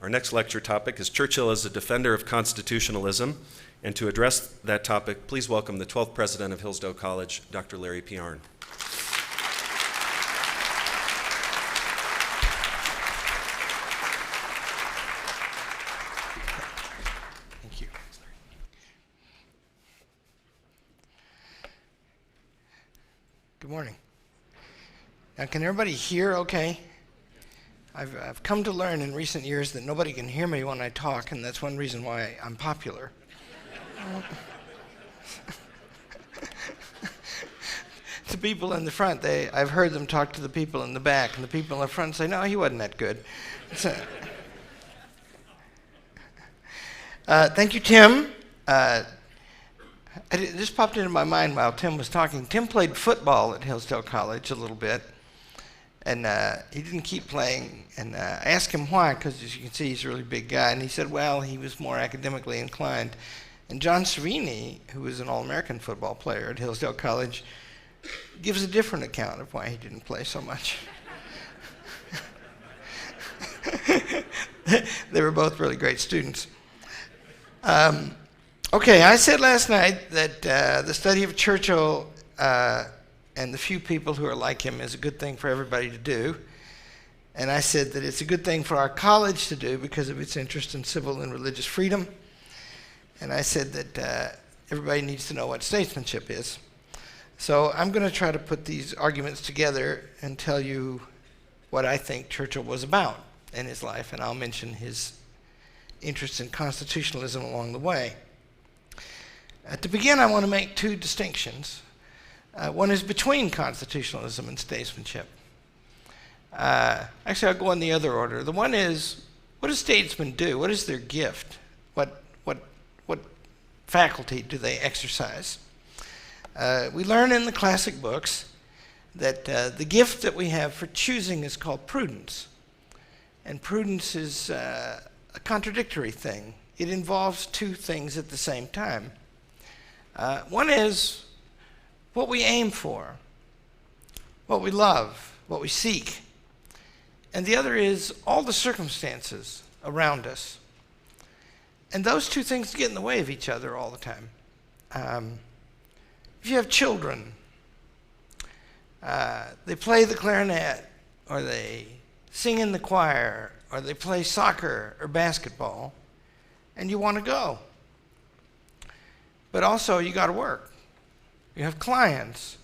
Our next lecture topic is Churchill as a Defender of Constitutionalism. And to address that topic, please welcome the 12th President of Hillsdale College, Dr. Larry P. Arnn. Thank you. Good morning. Now, can everybody hear okay? I've come to learn in recent years that nobody can hear me when I talk, and that's one reason why I'm popular. The people in the front, I've heard them talk to the people in the back, and the people in the front say, no, he wasn't that good. So, thank you, Tim. This popped into my mind while Tim was talking. Tim played football at Hillsdale College a little bit, and he didn't keep playing. And I asked him why, because as you can see, he's a really big guy. And he said, well, he was more academically inclined. And John Savini, who was an All-American football player at Hillsdale College, gives a different account of why he didn't play so much. They were both really great students. Okay, I said last night that the study of Churchill and the few people who are like him is a good thing for everybody to do. And I said that it's a good thing for our college to do because of its interest in civil and religious freedom. And I said that everybody needs to know what statesmanship is. So I'm going to try to put these arguments together and tell you what I think Churchill was about in his life, and I'll mention his interest in constitutionalism along the way. To begin, I want to make two distinctions. One is between constitutionalism and statesmanship. Actually, I'll go in the other order. The one is, what do statesmen do? What is their gift? What faculty do they exercise? We learn in the classic books that the gift that we have for choosing is called prudence. And prudence is a contradictory thing. It involves two things at the same time. One is what we aim for, what we love, what we seek. And the other is all the circumstances around us. And those two things get in the way of each other all the time. If you have children, they play the clarinet, or they sing in the choir, or they play soccer or basketball, and you want to go. But also, you got to work. You have clients.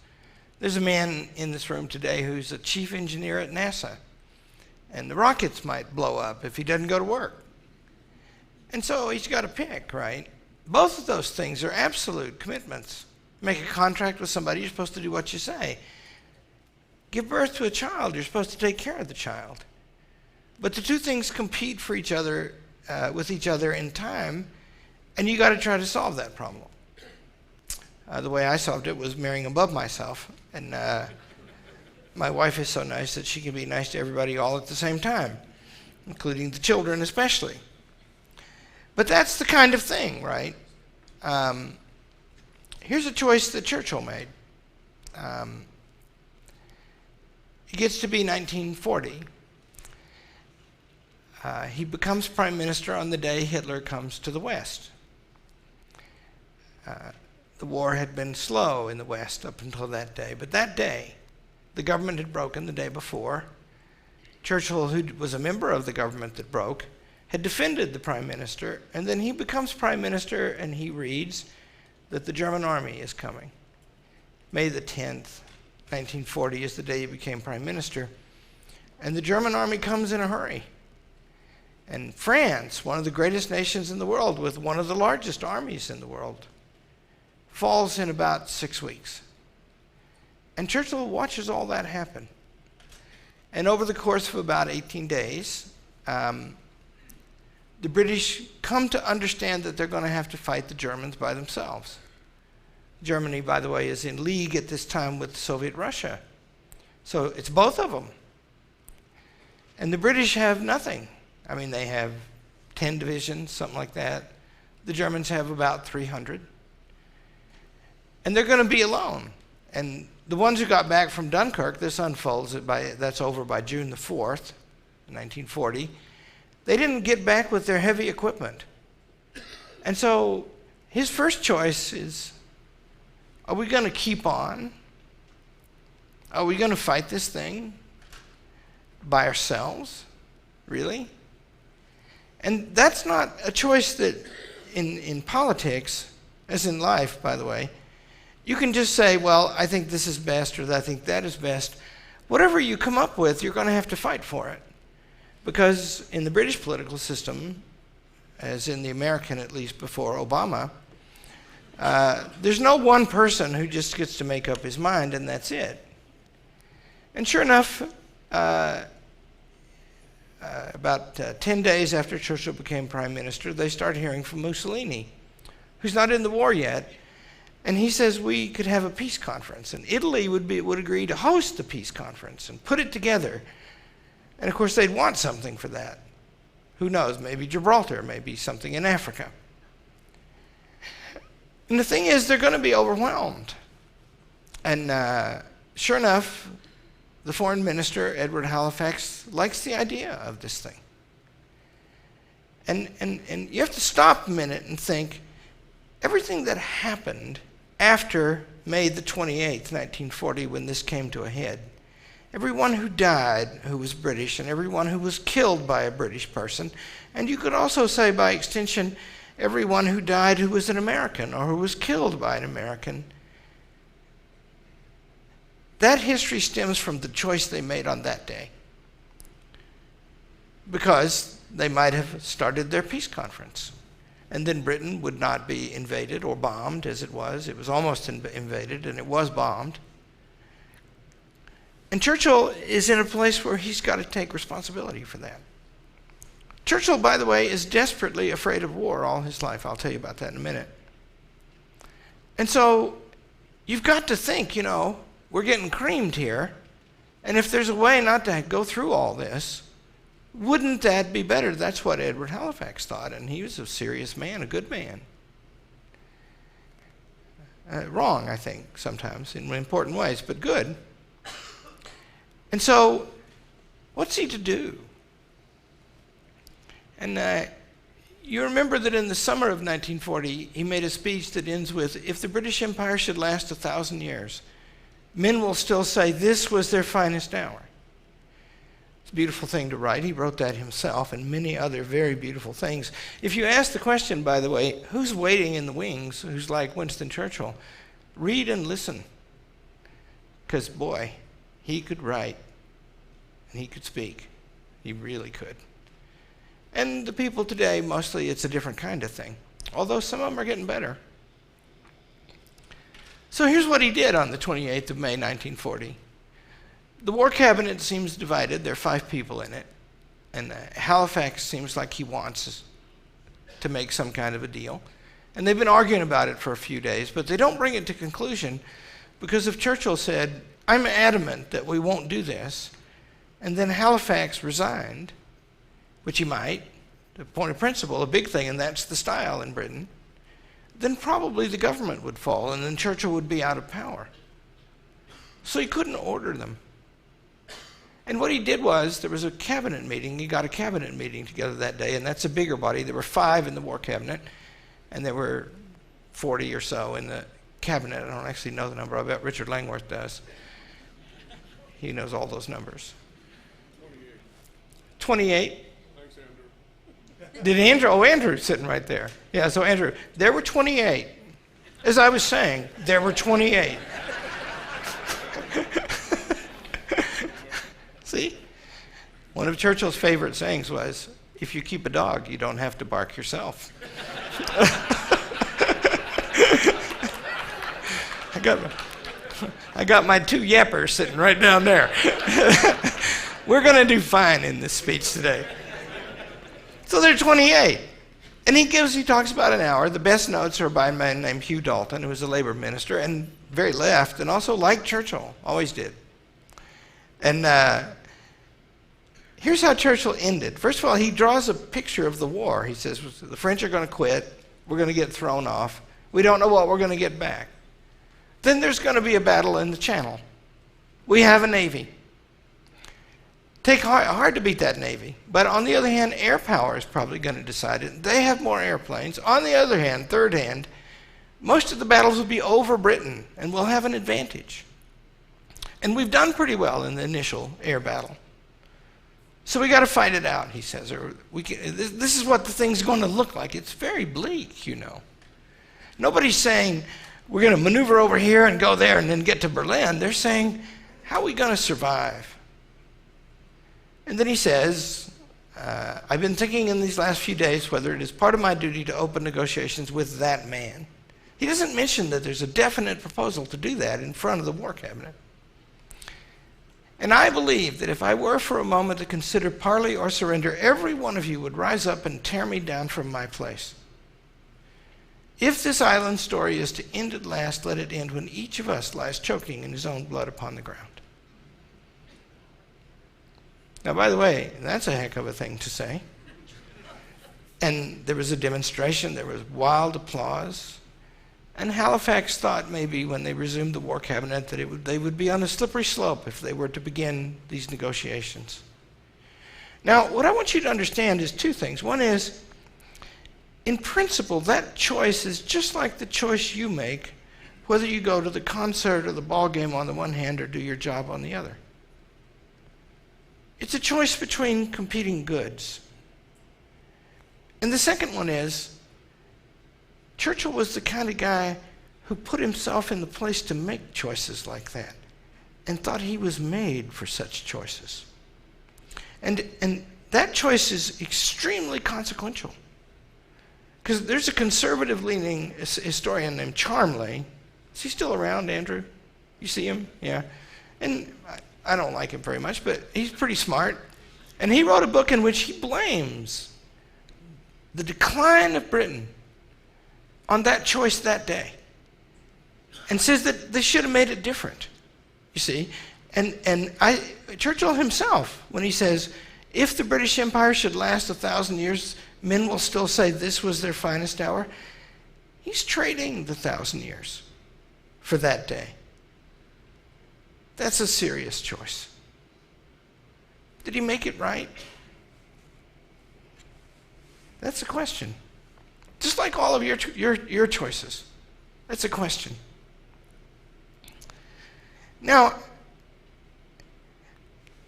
There's a man in this room today who's a chief engineer at NASA, and the rockets might blow up if he doesn't go to work. And so he's got to pick, right? Both of those things are absolute commitments. Make a contract with somebody, you're supposed to do what you say. Give birth to a child, you're supposed to take care of the child. But the two things compete for each other, with each other in time, and you got to try to solve that problem. The way I solved it was marrying above myself, and my wife is so nice that she can be nice to everybody all at the same time, including the children especially. But that's the kind of thing, right? Here's a choice that Churchill made. He gets to be 1940. He becomes prime minister on the day Hitler comes to the West. The war had been slow in the West up until that day, but that day, the government had broken the day before. Churchill, who was a member of the government that broke, had defended the prime minister, and then he becomes prime minister, and he reads that the German army is coming. May the 10th, 1940 is the day he became prime minister, and the German army comes in a hurry. And France, one of the greatest nations in the world, with one of the largest armies in the world, falls in about 6 weeks. And Churchill watches all that happen. And over the course of about 18 days, the British come to understand that they're going to have to fight the Germans by themselves. Germany, by the way, is in league at this time with Soviet Russia. So it's both of them. And the British have nothing. I mean, they have 10 divisions, something like that. The Germans have about 300. And they're going to be alone. And the ones who got back from Dunkirk, this unfolds, that's over by June the 4th, 1940. They didn't get back with their heavy equipment. And so his first choice is, are we going to keep on? Are we going to fight this thing by ourselves? Really? And that's not a choice that in politics, as in life, by the way, you can just say, well, I think this is best or I think that is best. Whatever you come up with, you're going to have to fight for it. Because in the British political system, as in the American at least before Obama, there's no one person who just gets to make up his mind and that's it. And sure enough, about 10 days after Churchill became prime minister, they start hearing from Mussolini, who's not in the war yet, and he says we could have a peace conference, and Italy would agree to host the peace conference and put it together. And of course, they'd want something for that. Who knows? Maybe Gibraltar, maybe something in Africa. And the thing is, they're going to be overwhelmed. And sure enough, the foreign minister, Edward Halifax, likes the idea of this thing. And you have to stop a minute and think, everything that happened after May the 28th, 1940, when this came to a head, everyone who died who was British and everyone who was killed by a British person, and you could also say by extension, everyone who died who was an American or who was killed by an American, that history stems from the choice they made on that day. Because they might have started their peace conference. And then Britain would not be invaded or bombed as it was. It was almost invaded and it was bombed. And Churchill is in a place where he's got to take responsibility for that. Churchill, by the way, is desperately afraid of war all his life. I'll tell you about that in a minute. And so you've got to think, we're getting creamed here. And if there's a way not to go through all this, wouldn't that be better? That's what Edward Halifax thought. And he was a serious man, a good man. Wrong, I think, sometimes in important ways, but good. And so, what's he to do? And you remember that in the summer of 1940, he made a speech that ends with, if the British Empire should last 1,000 years, men will still say this was their finest hour. It's a beautiful thing to write. He wrote that himself and many other very beautiful things. If you ask the question, by the way, who's waiting in the wings, who's like Winston Churchill, read and listen. Because, boy, he could write and he could speak. He really could. And the people today, mostly it's a different kind of thing, although some of them are getting better. So here's what he did on the 28th of May, 1940. The war cabinet seems divided. There are 5 people in it. And Halifax seems like he wants to make some kind of a deal. And they've been arguing about it for a few days, but they don't bring it to conclusion because if Churchill said, I'm adamant that we won't do this, and then Halifax resigned, which he might, the point of principle, a big thing, and that's the style in Britain, then probably the government would fall, and then Churchill would be out of power. So he couldn't order them. And what he did was, there was a cabinet meeting. He got a cabinet meeting together that day, and that's a bigger body. There were 5 in the war cabinet, and there were 40 or so in the cabinet. I don't actually know the number. I bet Richard Langworth does. He knows all those numbers. 28. Did Andrew? Oh, Andrew's sitting right there. Yeah, so Andrew, there were 28. As I was saying, there were 28. See? One of Churchill's favorite sayings was, if you keep a dog, you don't have to bark yourself. I got my 2 yappers sitting right down there. We're going to do fine in this speech today. So they're 28. And he talks about an hour. The best notes are by a man named Hugh Dalton, who was a labor minister and very left, and also liked Churchill, always did. And here's how Churchill ended. First of all, he draws a picture of the war. He says, the French are going to quit. We're going to get thrown off. We don't know what we're going to get back. Then there's going to be a battle in the Channel. We have a navy. Hard to beat that Navy. But on the other hand, air power is probably going to decide it. They have more airplanes. On the other hand, third hand, most of the battles will be over Britain, and we'll have an advantage. And we've done pretty well in the initial air battle. So we got to fight it out, he says. This is what the thing's going to look like. It's very bleak, you know. Nobody's saying we're going to maneuver over here and go there and then get to Berlin. They're saying, how are we going to survive? And then he says, I've been thinking in these last few days whether it is part of my duty to open negotiations with that man. He doesn't mention that there's a definite proposal to do that in front of the War Cabinet. And I believe that if I were for a moment to consider parley or surrender, every one of you would rise up and tear me down from my place. If this island story is to end at last, let it end when each of us lies choking in his own blood upon the ground. Now, by the way, that's a heck of a thing to say. And there was a demonstration, there was wild applause. And Halifax thought maybe when they resumed the War Cabinet that they would be on a slippery slope if they were to begin these negotiations. Now, what I want you to understand is two things. One is, in principle, that choice is just like the choice you make, whether you go to the concert or the ball game on the one hand or do your job on the other. It's a choice between competing goods. And the second one is, Churchill was the kind of guy who put himself in the place to make choices like that and thought he was made for such choices. And that choice is extremely consequential. Because there's a conservative-leaning historian named Charmley. Is he still around, Andrew? You see him? Yeah. And I don't like him very much, but he's pretty smart. And he wrote a book in which he blames the decline of Britain on that choice that day and says that they should have made it different, you see. And Churchill himself, when he says, if the British Empire should last 1,000 years, men will still say this was their finest hour, he's trading the 1,000 years for that day. That's a serious choice. Did he make it right? That's a question. Just like all of your choices. That's a question. Now,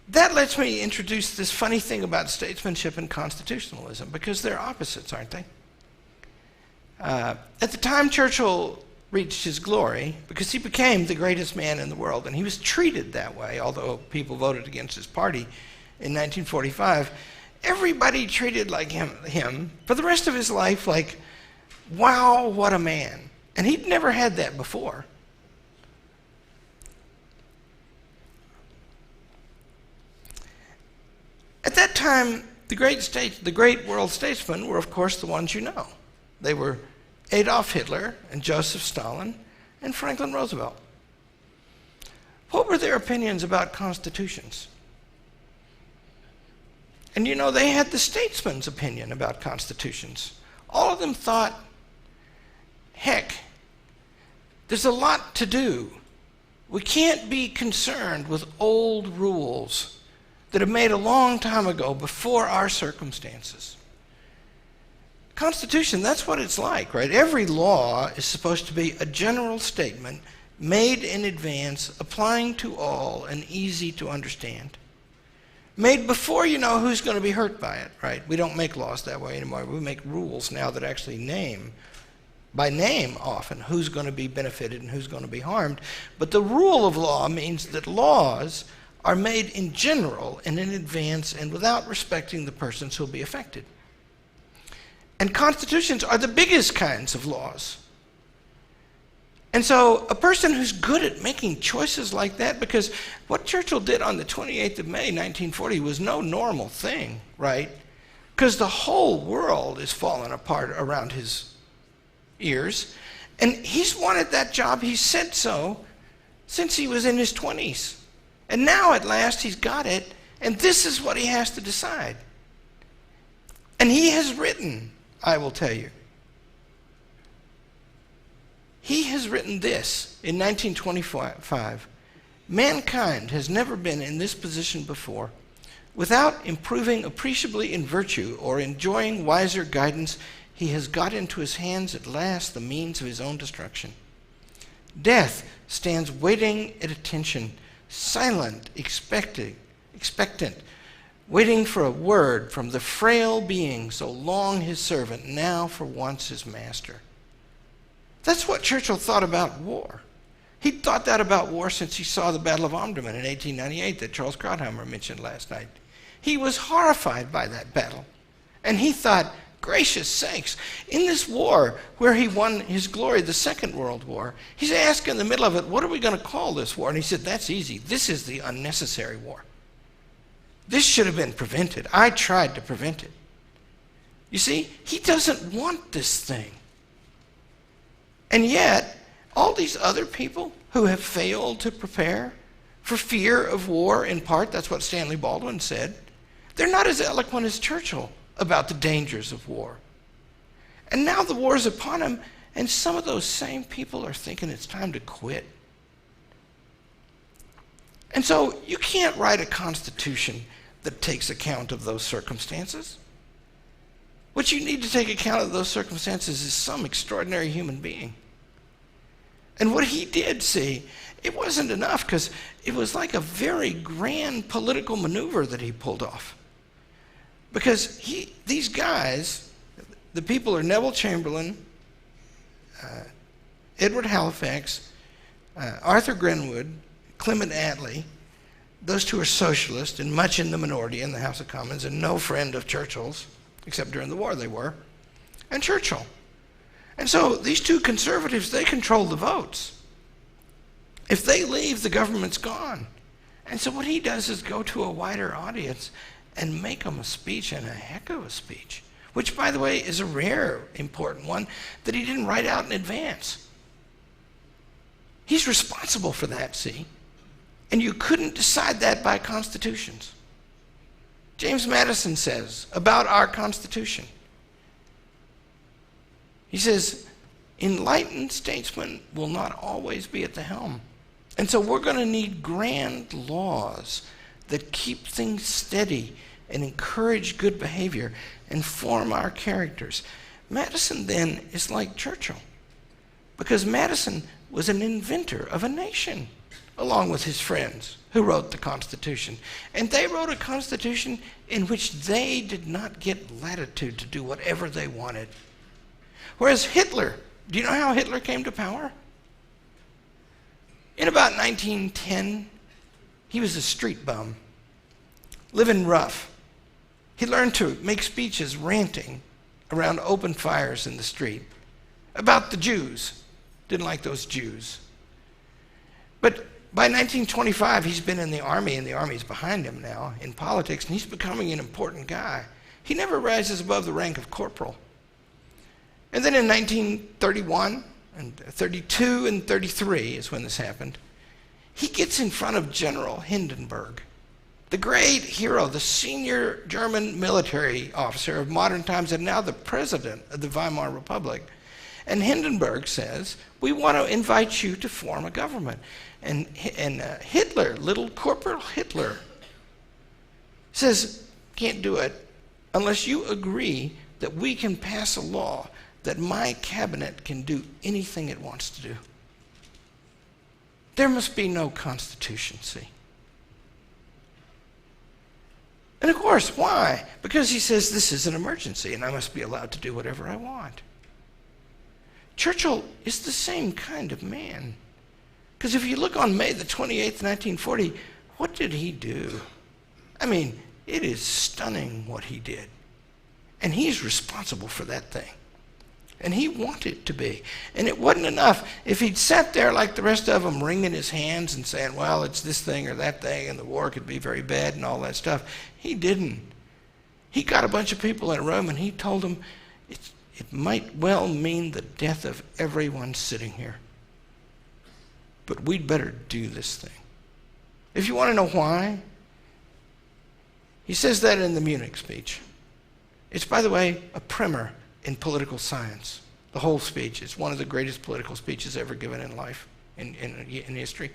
that lets me introduce this funny thing about statesmanship and constitutionalism, because they're opposites, aren't they? At the time Churchill reached his glory, because he became the greatest man in the world, and he was treated that way, although people voted against his party in 1945, everybody treated like him for the rest of his life like, wow, what a man. And he'd never had that before. At that time, the great world statesmen were, of course, the ones you know. They were Adolf Hitler and Joseph Stalin and Franklin Roosevelt. What were their opinions about constitutions? And you know, they had the statesman's opinion about constitutions. All of them thought, heck, there's a lot to do. We can't be concerned with old rules that have made a long time ago before our circumstances. Constitution, that's what it's like, right? Every law is supposed to be a general statement made in advance, applying to all and easy to understand. Made before you know who's going to be hurt by it, right? We don't make laws that way anymore. We make rules now that actually name, by name often, who's going to be benefited and who's going to be harmed. But the rule of law means that laws are made in general and in advance and without respecting the persons who will be affected. And constitutions are the biggest kinds of laws. And so a person who's good at making choices like that, because what Churchill did on the 28th of May, 1940 was no normal thing, right? Because the whole world is falling apart around his ears. And he's wanted that job, he said so, since he was in his 20s. And now at last he's got it, and this is what he has to decide. And he has written, I will tell you. He has written this in 1925. Mankind has never been in this position before. Without improving appreciably in virtue or enjoying wiser guidance, he has got into his hands at last the means of his own destruction. Death stands waiting at attention, silent, expectant, waiting for a word from the frail being so long his servant, now for once his master. That's what Churchill thought about war. He thought that about war since he saw the Battle of Omdurman in 1898 that Charles Krauthammer mentioned last night. He was horrified by that battle. And he thought, gracious sakes, in this war where he won his glory, the Second World War, he's asked in the middle of it, what are we going to call this war? And he said, that's easy. This is the unnecessary war. This should have been prevented. I tried to prevent it. You see, he doesn't want this thing. And yet, all these other people who have failed to prepare for fear of war, in part, that's what Stanley Baldwin said, they're not as eloquent as Churchill about the dangers of war. And now the war is upon him, and some of those same people are thinking it's time to quit. And so you can't write a constitution that takes account of those circumstances. What you need to take account of those circumstances is some extraordinary human being. And what he did see, it wasn't enough because it was like a very grand political maneuver that he pulled off. Because these guys, the people are Neville Chamberlain, Edward Halifax, Arthur Grenwood, Clement Attlee. Those two are socialists and much in the minority in the House of Commons and no friend of Churchill's, except during the war they were, and Churchill. And so these two conservatives, they control the votes. If they leave, the government's gone. And so what he does is go to a wider audience and make them a speech, and a heck of a speech, which, by the way, is a rare, important one that he didn't write out in advance. He's responsible for that, see? And you couldn't decide that by constitutions. James Madison says about our Constitution, he says, enlightened statesmen will not always be at the helm. And so we're going to need grand laws that keep things steady and encourage good behavior and form our characters. Madison then is like Churchill, because Madison was an inventor of a nation, along with his friends who wrote the Constitution. And they wrote a Constitution in which they did not get latitude to do whatever they wanted. Whereas Hitler, do you know how Hitler came to power? In about 1910, he was a street bum, living rough. He learned to make speeches ranting around open fires in the street about the Jews. Didn't like those Jews. But by 1925, he's been in the army, and the army's behind him now in politics, and he's becoming an important guy. He never rises above the rank of corporal. And then in 1931, and 32 and 33 is when this happened, he gets in front of General Hindenburg, the great hero, the senior German military officer of modern times and now the president of the Weimar Republic. And Hindenburg says, we want to invite you to form a government. And Hitler, little Corporal Hitler, says, can't do it unless you agree that we can pass a law that my cabinet can do anything it wants to do. There must be no constitution, see? And of course, why? Because he says this is an emergency and I must be allowed to do whatever I want. Churchill is the same kind of man. Because if you look on May the 28th, 1940, what did he do? I mean, it is stunning what he did. And he's responsible for that thing. And he wanted to be. And it wasn't enough if he'd sat there like the rest of them, wringing his hands and saying, well, it's this thing or that thing, and the war could be very bad and all that stuff. He didn't. He got a bunch of people in a room and he told them, it might well mean the death of everyone sitting here. But we'd better do this thing. If you want to know why, he says that in the Munich speech. It's, by the way, a primer in political science. The whole speech is one of the greatest political speeches ever given in life, in history.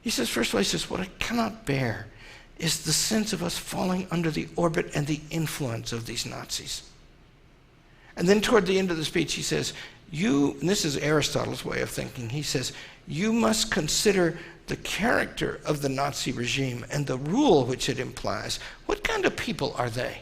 He says, first of all, he says, what I cannot bear is the sense of us falling under the orbit and the influence of these Nazis. And then toward the end of the speech, he says, and this is Aristotle's way of thinking, he says, you must consider the character of the Nazi regime and the rule which it implies. What kind of people are they?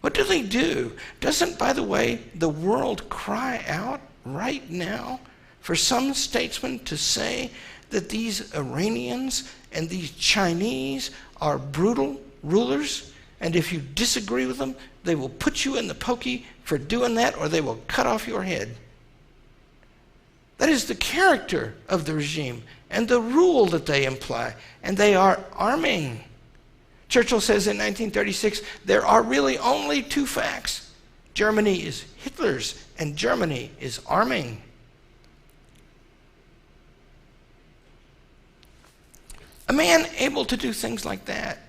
What do they do? Doesn't, by the way, the world cry out right now for some statesman to say that these Iranians and these Chinese are brutal rulers, and if you disagree with them, they will put you in the pokey for doing that, or they will cut off your head? That is the character of the regime and the rule that they imply, and they are arming. Churchill says in 1936, there are really only two facts. Germany is Hitler's, and Germany is arming. A man able to do things like that.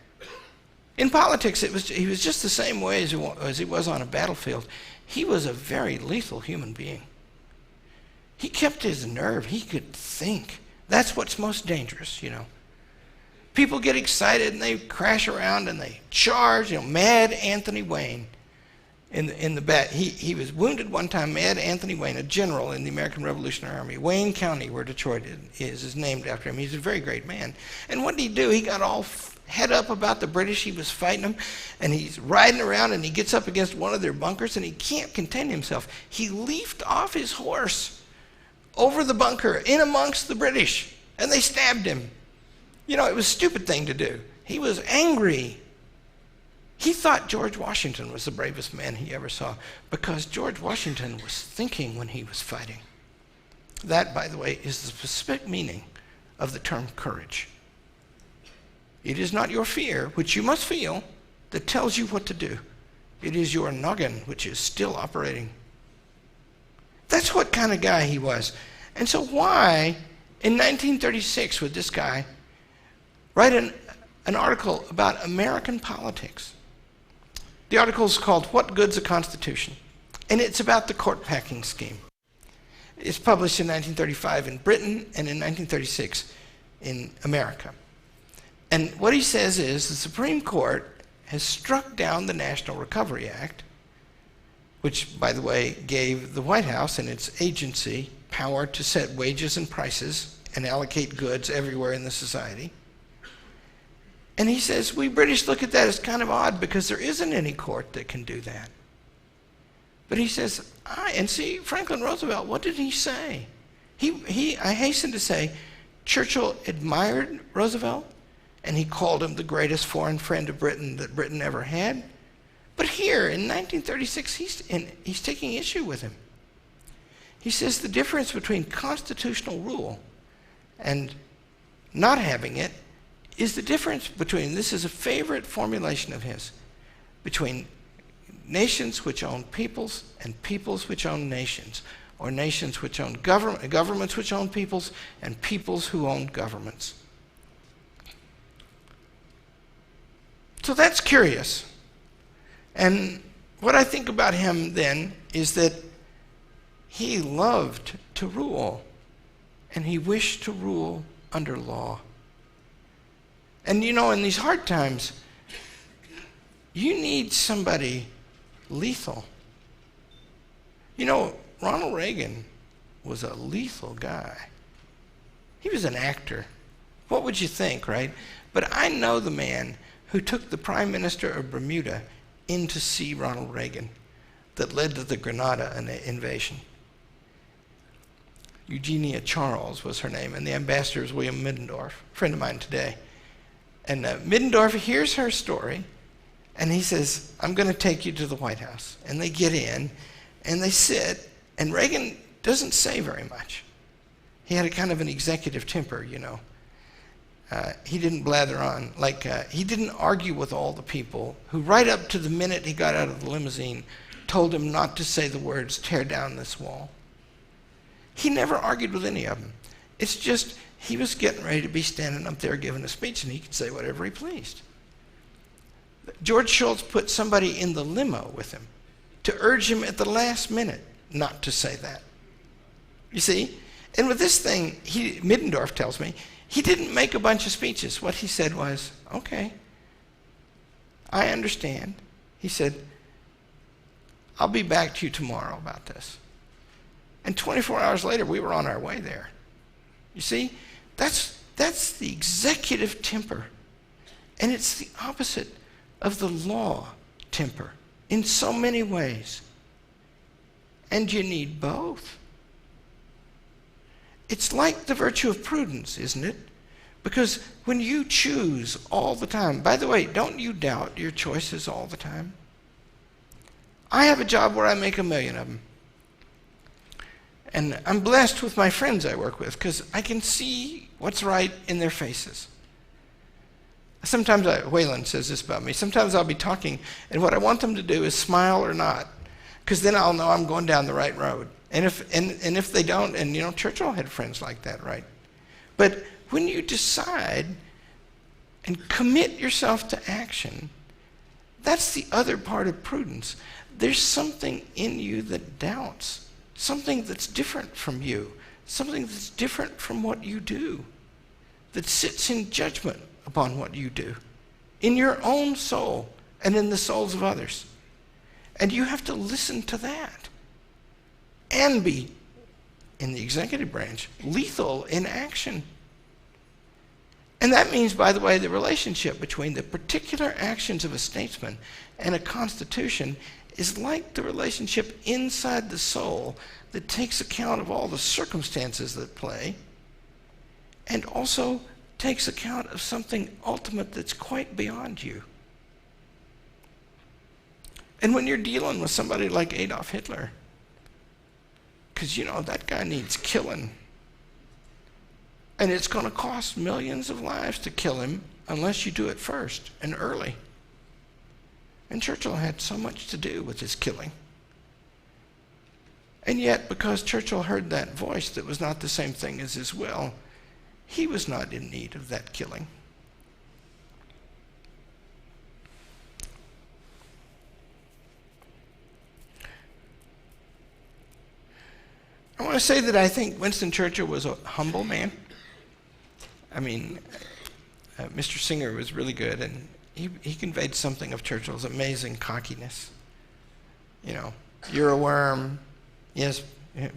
In politics, he was just the same way as he was on a battlefield. He was a very lethal human being. He kept his nerve. He could think. That's what's most dangerous, you know. People get excited and they crash around and they charge. You know, Mad Anthony Wayne in the bat. He was wounded one time. Mad Anthony Wayne, a general in the American Revolutionary Army. Wayne County, where Detroit is named after him. He's a very great man. And what did he do? He got all head up about the British. He was fighting them, and he's riding around, and he gets up against one of their bunkers, and he can't contain himself. He leaped off his horse over the bunker, in amongst the British, and they stabbed him. You know, it was a stupid thing to do. He was angry. He thought George Washington was the bravest man he ever saw, because George Washington was thinking when he was fighting. That, by the way, is the specific meaning of the term courage. It is not your fear, which you must feel, that tells you what to do. It is your noggin, which is still operating. That's what kind of guy he was. And so why, in 1936, would this guy write an article about American politics? The article is called What Good's a Constitution? And it's about the court packing scheme. It's published in 1935 in Britain and in 1936 in America. And what he says is the Supreme Court has struck down the National Recovery Act, which, by the way, gave the White House and its agency power to set wages and prices and allocate goods everywhere in the society. And he says, we British look at that as kind of odd because there isn't any court that can do that. But he says, and see, Franklin Roosevelt, what did he say? I hasten to say, Churchill admired Roosevelt, and he called him the greatest foreign friend of Britain that Britain ever had. But here, in 1936, he's taking issue with him. He says the difference between constitutional rule and not having it is the difference between, this is a favorite formulation of his, between nations which own peoples and peoples which own nations, or nations which own governments which own peoples, and peoples who own governments. So that's curious. And what I think about him then is that he loved to rule, and he wished to rule under law. And you know, in these hard times, you need somebody lethal. You know, Ronald Reagan was a lethal guy. He was an actor. What would you think, right? But I know the man who took the Prime Minister of Bermuda in to see Ronald Reagan that led to the Grenada invasion. Eugenia Charles was her name, and the ambassador is William Middendorf, a friend of mine today. And Middendorf hears her story, and he says, I'm going to take you to the White House. And they get in, and they sit, and Reagan doesn't say very much. He had a kind of an executive temper, you know. He didn't blather on. He didn't argue with all the people who, right up to the minute he got out of the limousine, told him not to say the words, tear down this wall. He never argued with any of them. It's just, he was getting ready to be standing up there giving a speech, and he could say whatever he pleased. George Shultz put somebody in the limo with him to urge him at the last minute not to say that. You see? And with this thing, Middendorf tells me, He didn't make a bunch of speeches. What he said was, okay, I understand. He said, I'll be back to you tomorrow about this. And 24 hours later, we were on our way there. You see, that's the executive temper. And it's the opposite of the law temper in so many ways. And you need both. It's like the virtue of prudence, isn't it? Because when you choose all the time, by the way, don't you doubt your choices all the time? I have a job where I make 1 million of them. And I'm blessed with my friends I work with because I can see what's right in their faces. Sometimes, Wayland says this about me, sometimes I'll be talking and what I want them to do is smile or not, because then I'll know I'm going down the right road. And if they don't, and you know, Churchill had friends like that, right? But when you decide and commit yourself to action, that's the other part of prudence. There's something in you that doubts, something that's different from you, something that's different from what you do, that sits in judgment upon what you do, in your own soul and in the souls of others. And you have to listen to that and be, in the executive branch, lethal in action. And that means, by the way, the relationship between the particular actions of a statesman and a constitution is like the relationship inside the soul that takes account of all the circumstances that play and also takes account of something ultimate that's quite beyond you. And when you're dealing with somebody like Adolf Hitler, because you know that guy needs killing, and it's going to cost millions of lives to kill him unless you do it first and early. And Churchill had so much to do with his killing. And yet, because Churchill heard that voice that was not the same thing as his will, he was not in need of that killing. I want to say that I think Winston Churchill was a humble man. I mean, Mr. Singer was really good, and he conveyed something of Churchill's amazing cockiness. You know, you're a worm. Yes,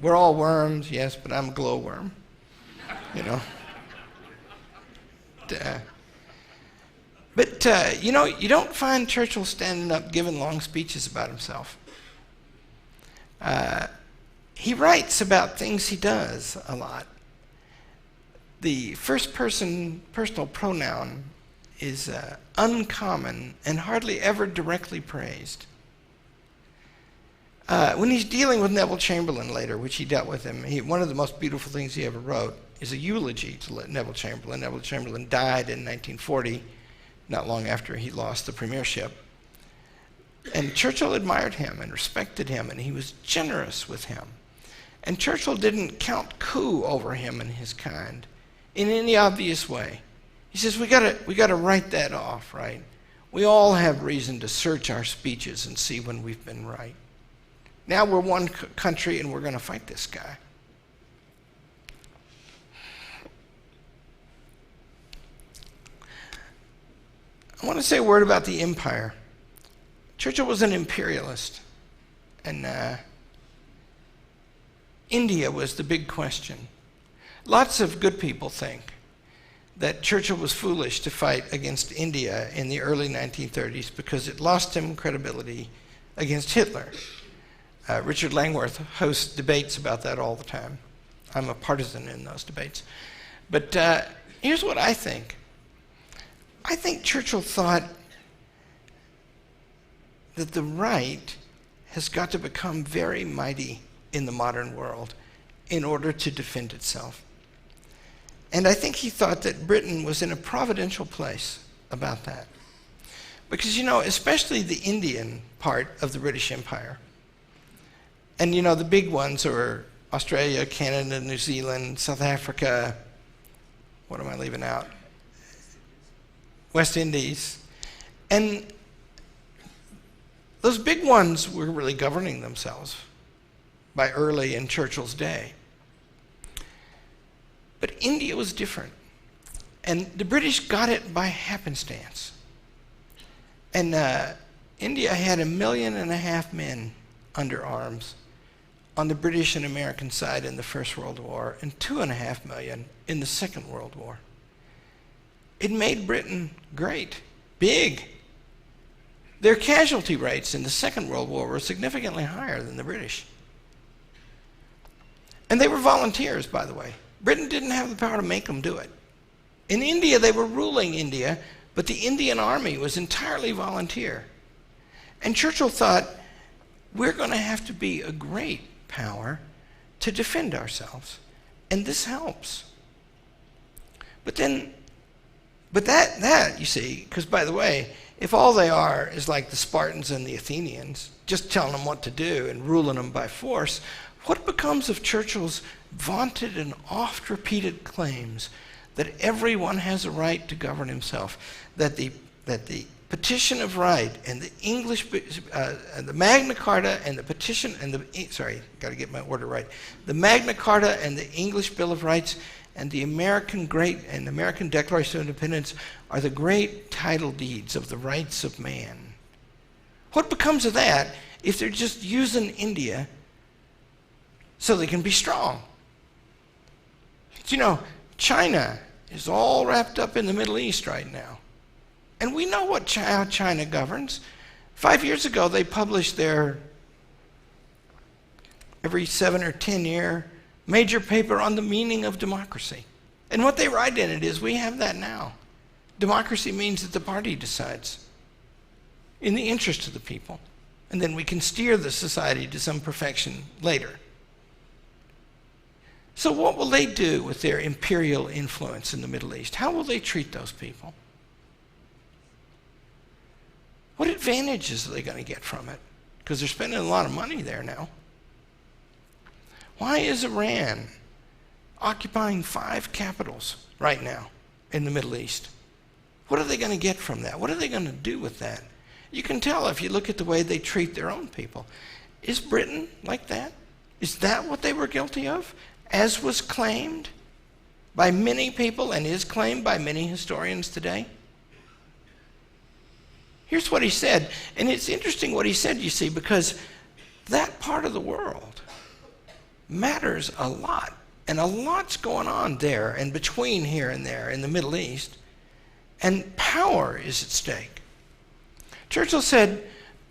we're all worms, yes, but I'm a glowworm. You know. But you know, you don't find Churchill standing up giving long speeches about himself. He writes about things he does a lot. The first person personal pronoun is uncommon and hardly ever directly praised. When he's dealing with Neville Chamberlain later, which he dealt with him, one of the most beautiful things he ever wrote is a eulogy to Neville Chamberlain. Neville Chamberlain died in 1940, not long after he lost the premiership. And Churchill admired him and respected him, and he was generous with him. And Churchill didn't count coup over him and his kind in any obvious way. He says, we gotta write that off, right? We all have reason to search our speeches and see when we've been right. Now we're one country and we're going to fight this guy. I want to say a word about the empire. Churchill was an imperialist, and India was the big question. Lots of good people think that Churchill was foolish to fight against India in the early 1930s because it lost him credibility against Hitler. Richard Langworth hosts debates about that all the time. I'm a partisan in those debates. But here's what I think. I think Churchill thought that the right has got to become very mighty in the modern world in order to defend itself. And I think he thought that Britain was in a providential place about that. Because, you know, especially the Indian part of the British Empire, and, you know, the big ones are Australia, Canada, New Zealand, South Africa, what am I leaving out? West Indies. And those big ones were really governing themselves by early in Churchill's day. But India was different. And the British got it by happenstance. And India had 1.5 million men under arms on the British and American side in the First World War, and 2.5 million in the Second World War. It made Britain great, big. Their casualty rates in the Second World War were significantly higher than the British. And they were volunteers, by the way. Britain didn't have the power to make them do it. In India, they were ruling India, but the Indian army was entirely volunteer. And Churchill thought, we're going to have to be a great power to defend ourselves. And this helps. But that, you see, because by the way, if all they are is like the Spartans and the Athenians, just telling them what to do and ruling them by force, what becomes of Churchill's vaunted and oft-repeated claims that everyone has a right to govern himself, that the Petition of Right and the English, the Magna Carta and the Petition and the Magna Carta and the English Bill of Rights and the American Declaration of Independence are the great title deeds of the rights of man. What becomes of that if they're just using India so they can be strong? You know, China is all wrapped up in the Middle East right now. And we know how China governs. 5 years ago, they published their every 7 or 10 year major paper on the meaning of democracy. And what they write in it is, we have that now. Democracy means that the party decides in the interest of the people. And then we can steer the society to some perfection later. So what will they do with their imperial influence in the Middle East? How will they treat those people? What advantages are they going to get from it? Because they're spending a lot of money there now. Why is Iran occupying 5 capitals right now in the Middle East? What are they going to get from that? What are they going to do with that? You can tell if you look at the way they treat their own people. Is Britain like that? Is that what they were guilty of? As was claimed by many people and is claimed by many historians today? Here's what he said, and it's interesting what he said, you see, because that part of the world matters a lot, and a lot's going on there and between here and there in the Middle East, and power is at stake. Churchill said,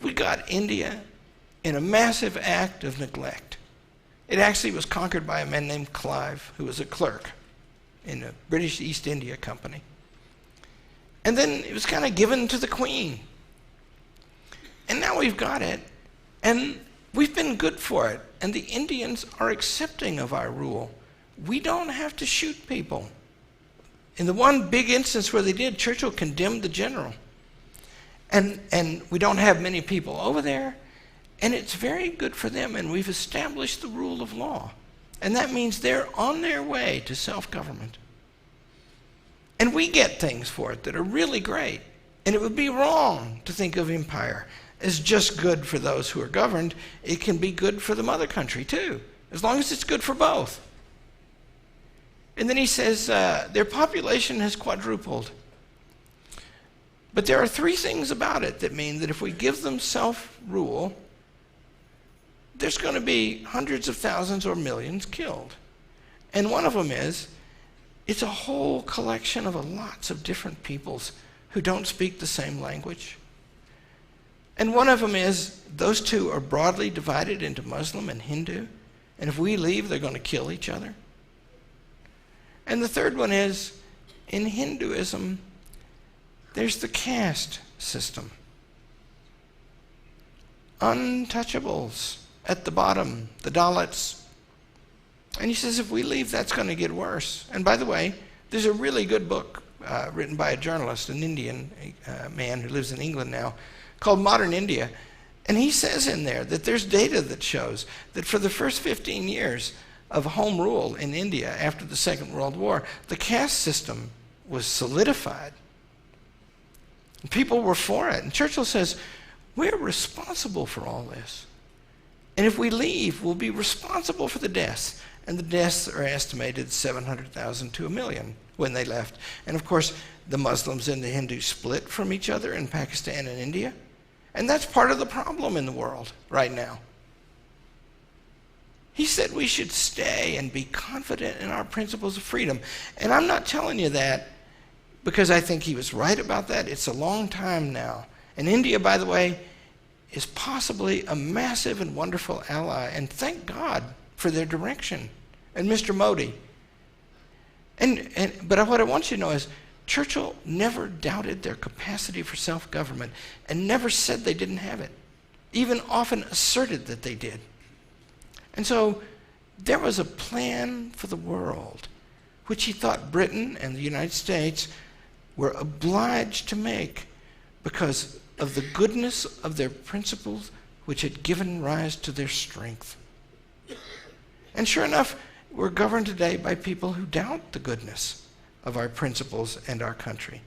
we got India in a massive act of neglect. It actually was conquered by a man named Clive, who was a clerk in the British East India Company. And then it was kind of given to the Queen. And now we've got it, and we've been good for it, and the Indians are accepting of our rule. We don't have to shoot people. In the one big instance where they did, Churchill condemned the general. And we don't have many people over there, and it's very good for them, and we've established the rule of law. And that means they're on their way to self-government. And we get things for it that are really great. And it would be wrong to think of empire as just good for those who are governed. It can be good for the mother country too, as long as it's good for both. And then he says their population has quadrupled. But there are 3 things about it that mean that if we give them self-rule, there's going to be hundreds of thousands or millions killed. And one of them is, it's a whole collection of lots of different peoples who don't speak the same language. And one of them is, those two are broadly divided into Muslim and Hindu, and if we leave, they're going to kill each other. And the third one is, in Hinduism, there's the caste system. Untouchables at the bottom, the Dalits. And he says, if we leave, that's going to get worse. And by the way, there's a really good book written by a journalist, an Indian man who lives in England now, called Modern India. And he says in there that there's data that shows that for the first 15 years of home rule in India after the Second World War, the caste system was solidified. And people were for it. And Churchill says, we're responsible for all this. And if we leave, we'll be responsible for the deaths. And the deaths are estimated 700,000 to 1 million when they left. And of course, the Muslims and the Hindus split from each other in Pakistan and India. And that's part of the problem in the world right now. He said we should stay and be confident in our principles of freedom. And I'm not telling you that because I think he was right about that. It's a long time now. And India, by the way, is possibly a massive and wonderful ally. And thank God for their direction. And Mr. Modi. But what I want you to know is Churchill never doubted their capacity for self-government and never said they didn't have it. Even often asserted that they did. And so there was a plan for the world, which he thought Britain and the United States were obliged to make because of the goodness of their principles, which had given rise to their strength. And sure enough, we're governed today by people who doubt the goodness of our principles and our country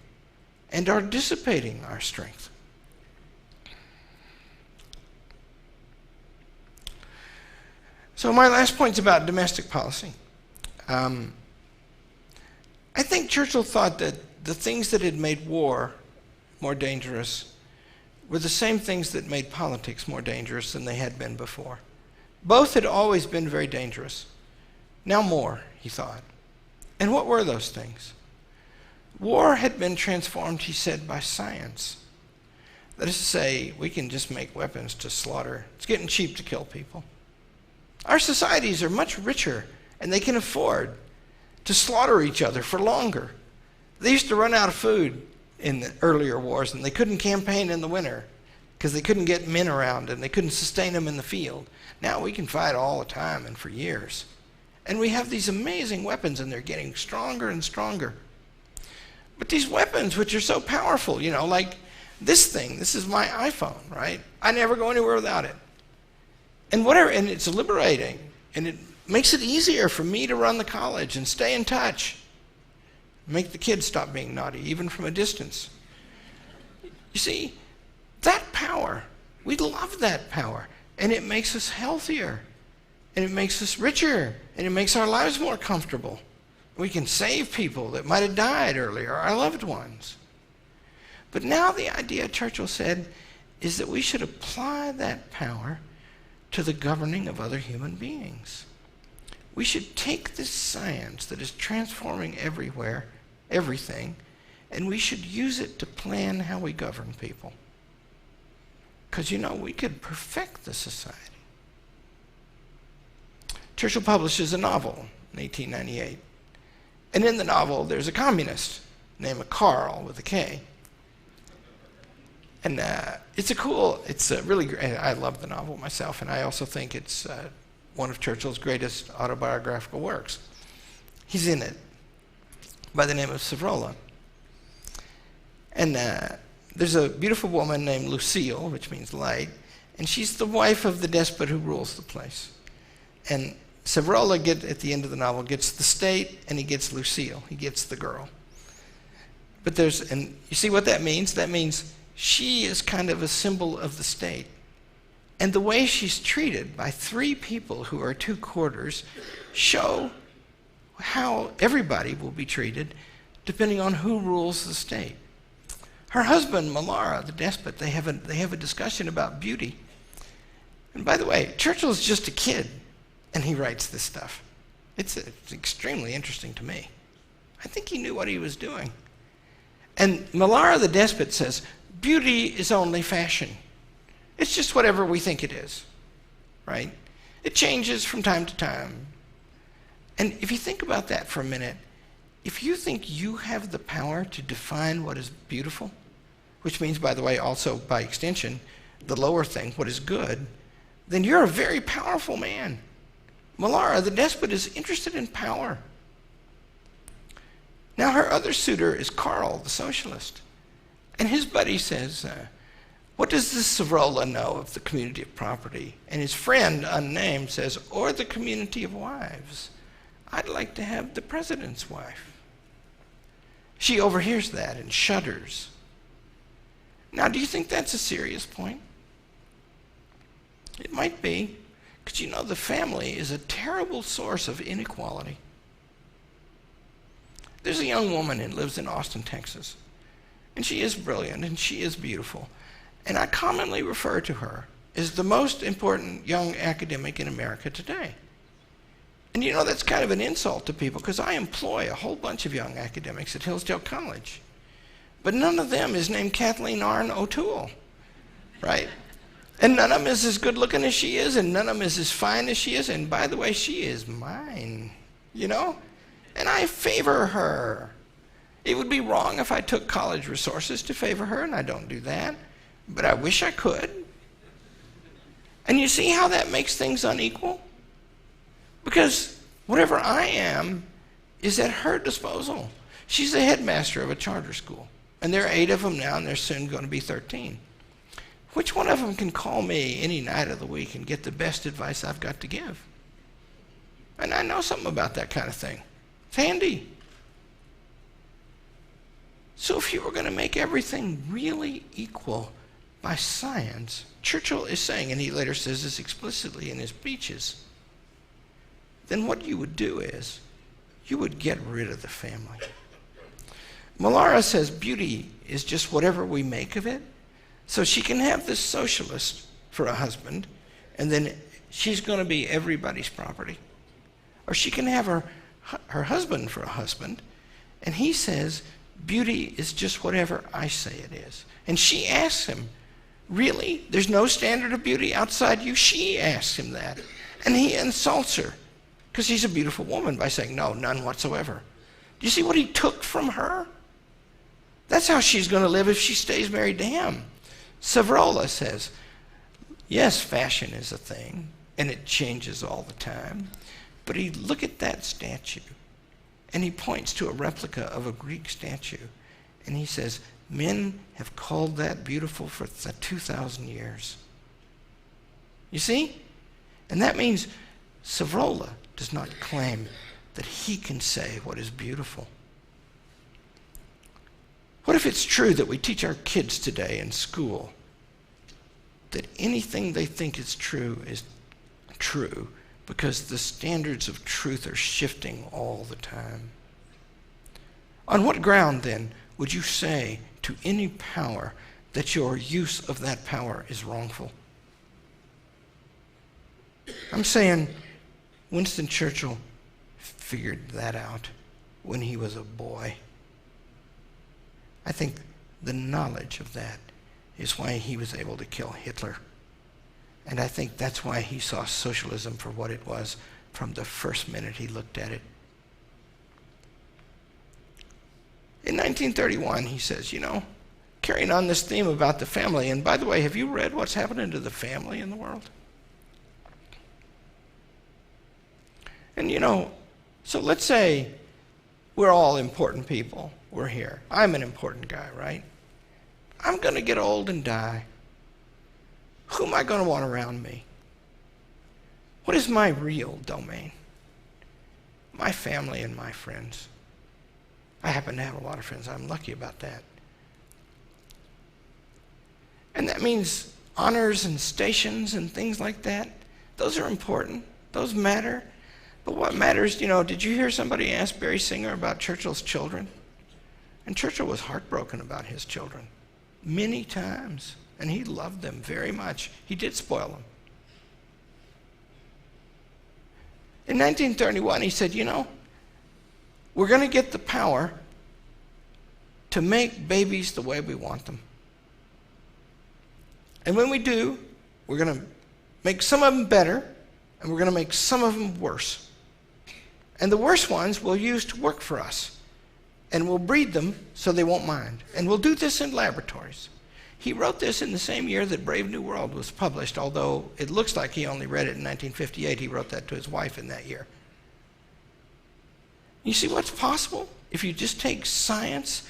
and are dissipating our strength. So my last point's about domestic policy. I think Churchill thought that the things that had made war more dangerous were the same things that made politics more dangerous than they had been before. Both had always been very dangerous. Now more, he thought. And what were those things? War had been transformed, he said, by science. That is to say, we can just make weapons to slaughter. It's getting cheap to kill people. Our societies are much richer, and they can afford to slaughter each other for longer. They used to run out of food in the earlier wars, and they couldn't campaign in the winter because they couldn't get men around, and they couldn't sustain them in the field. Now we can fight all the time and for years. And we have these amazing weapons, and they're getting stronger and stronger. But these weapons, which are so powerful, like this thing, this is my iPhone, right? I never go anywhere without it. And it's liberating, and it makes it easier for me to run the college and stay in touch. Make the kids stop being naughty, even from a distance. You see, that power, we love that power, and it makes us healthier, and it makes us richer, and it makes our lives more comfortable. We can save people that might have died earlier, our loved ones. But now the idea, Churchill said, is that we should apply that power to the governing of other human beings. We should take this science that is transforming everything, and we should use it to plan how we govern people. Because, we could perfect the society. Churchill publishes a novel in 1898. And in the novel, there's a communist named Carl with a K. And it's a really great, I love the novel myself, and I also think it's one of Churchill's greatest autobiographical works. He's in it by the name of Savrola. And there's a beautiful woman named Lucille, which means light, and she's the wife of the despot who rules the place. And Savrola, at the end of the novel, gets the state, and he gets Lucille. He gets the girl. And you see what that means? That means she is kind of a symbol of the state. And the way she's treated by three people who are two quarters show how everybody will be treated depending on who rules the state. Her husband, Malara, the despot, they have a discussion about beauty. And by the way, Churchill's just a kid, and he writes this stuff. It's extremely interesting to me. I think he knew what he was doing. And Malara, the despot, says, beauty is only fashion. It's just whatever we think it is, right? It changes from time to time. And if you think about that for a minute, if you think you have the power to define what is beautiful, which means, by the way, also by extension, the lower thing, what is good, then you're a very powerful man. Malara, the despot, is interested in power. Now her other suitor is Carl, the socialist. And his buddy says, what does this Savrola know of the community of property? And his friend, unnamed, says, or the community of wives. I'd like to have the president's wife. She overhears that and shudders. Now, do you think that's a serious point? It might be. Because the family is a terrible source of inequality. There's a young woman who lives in Austin, Texas. And she is brilliant and she is beautiful. And I commonly refer to her as the most important young academic in America today. And that's kind of an insult to people because I employ a whole bunch of young academics at Hillsdale College. But none of them is named Kathleen Arnn O'Toole, right? And none of them is as good looking as she is, and none of them is as fine as she is. And by the way, she is mine, And I favor her. It would be wrong if I took college resources to favor her, and I don't do that. But I wish I could. And you see how that makes things unequal? Because whatever I am is at her disposal. She's the headmaster of a charter school. And there are 8 of them now, and there's soon going to be 13. Which one of them can call me any night of the week and get the best advice I've got to give? And I know something about that kind of thing. It's handy. So if you were going to make everything really equal by science, Churchill is saying, and he later says this explicitly in his speeches, then what you would do is you would get rid of the family. Malara says beauty is just whatever we make of it. So she can have this socialist for a husband, and then she's going to be everybody's property. Or she can have her husband for a husband, and he says beauty is just whatever I say it is. And she asks him, really? There's no standard of beauty outside you? She asks him that. And he insults her because she's a beautiful woman by saying, no, none whatsoever. Do you see what he took from her? That's how she's going to live if she stays married to him. Savonarola says, yes, fashion is a thing, and it changes all the time. But look at that statue, and he points to a replica of a Greek statue, and he says, men have called that beautiful for 2,000 years. You see? And that means Savonarola does not claim that he can say what is beautiful. What if it's true that we teach our kids today in school that anything they think is true because the standards of truth are shifting all the time? On what ground, then, would you say to any power that your use of that power is wrongful? I'm saying Winston Churchill figured that out when he was a boy. I think the knowledge of that is why he was able to kill Hitler. And I think that's why he saw socialism for what it was from the first minute he looked at it. In 1931, he says, carrying on this theme about the family, and by the way, have you read what's happening to the family in the world? And so let's say we're all important people. We're here. I'm an important guy, right? I'm going to get old and die. Who am I going to want around me? What is my real domain? My family and my friends. I happen to have a lot of friends. I'm lucky about that. And that means honors and stations and things like that. Those are important. Those matter. But what matters, did you hear somebody ask Barry Singer about Churchill's children? And Churchill was heartbroken about his children many times. And he loved them very much. He did spoil them. In 1931, he said, we're going to get the power to make babies the way we want them. And when we do, we're going to make some of them better, and we're going to make some of them worse. And the worst ones we'll use to work for us. And we'll breed them so they won't mind. And we'll do this in laboratories. He wrote this in the same year that Brave New World was published, although it looks like he only read it in 1958. He wrote that to his wife in that year. You see what's possible? If you just take science,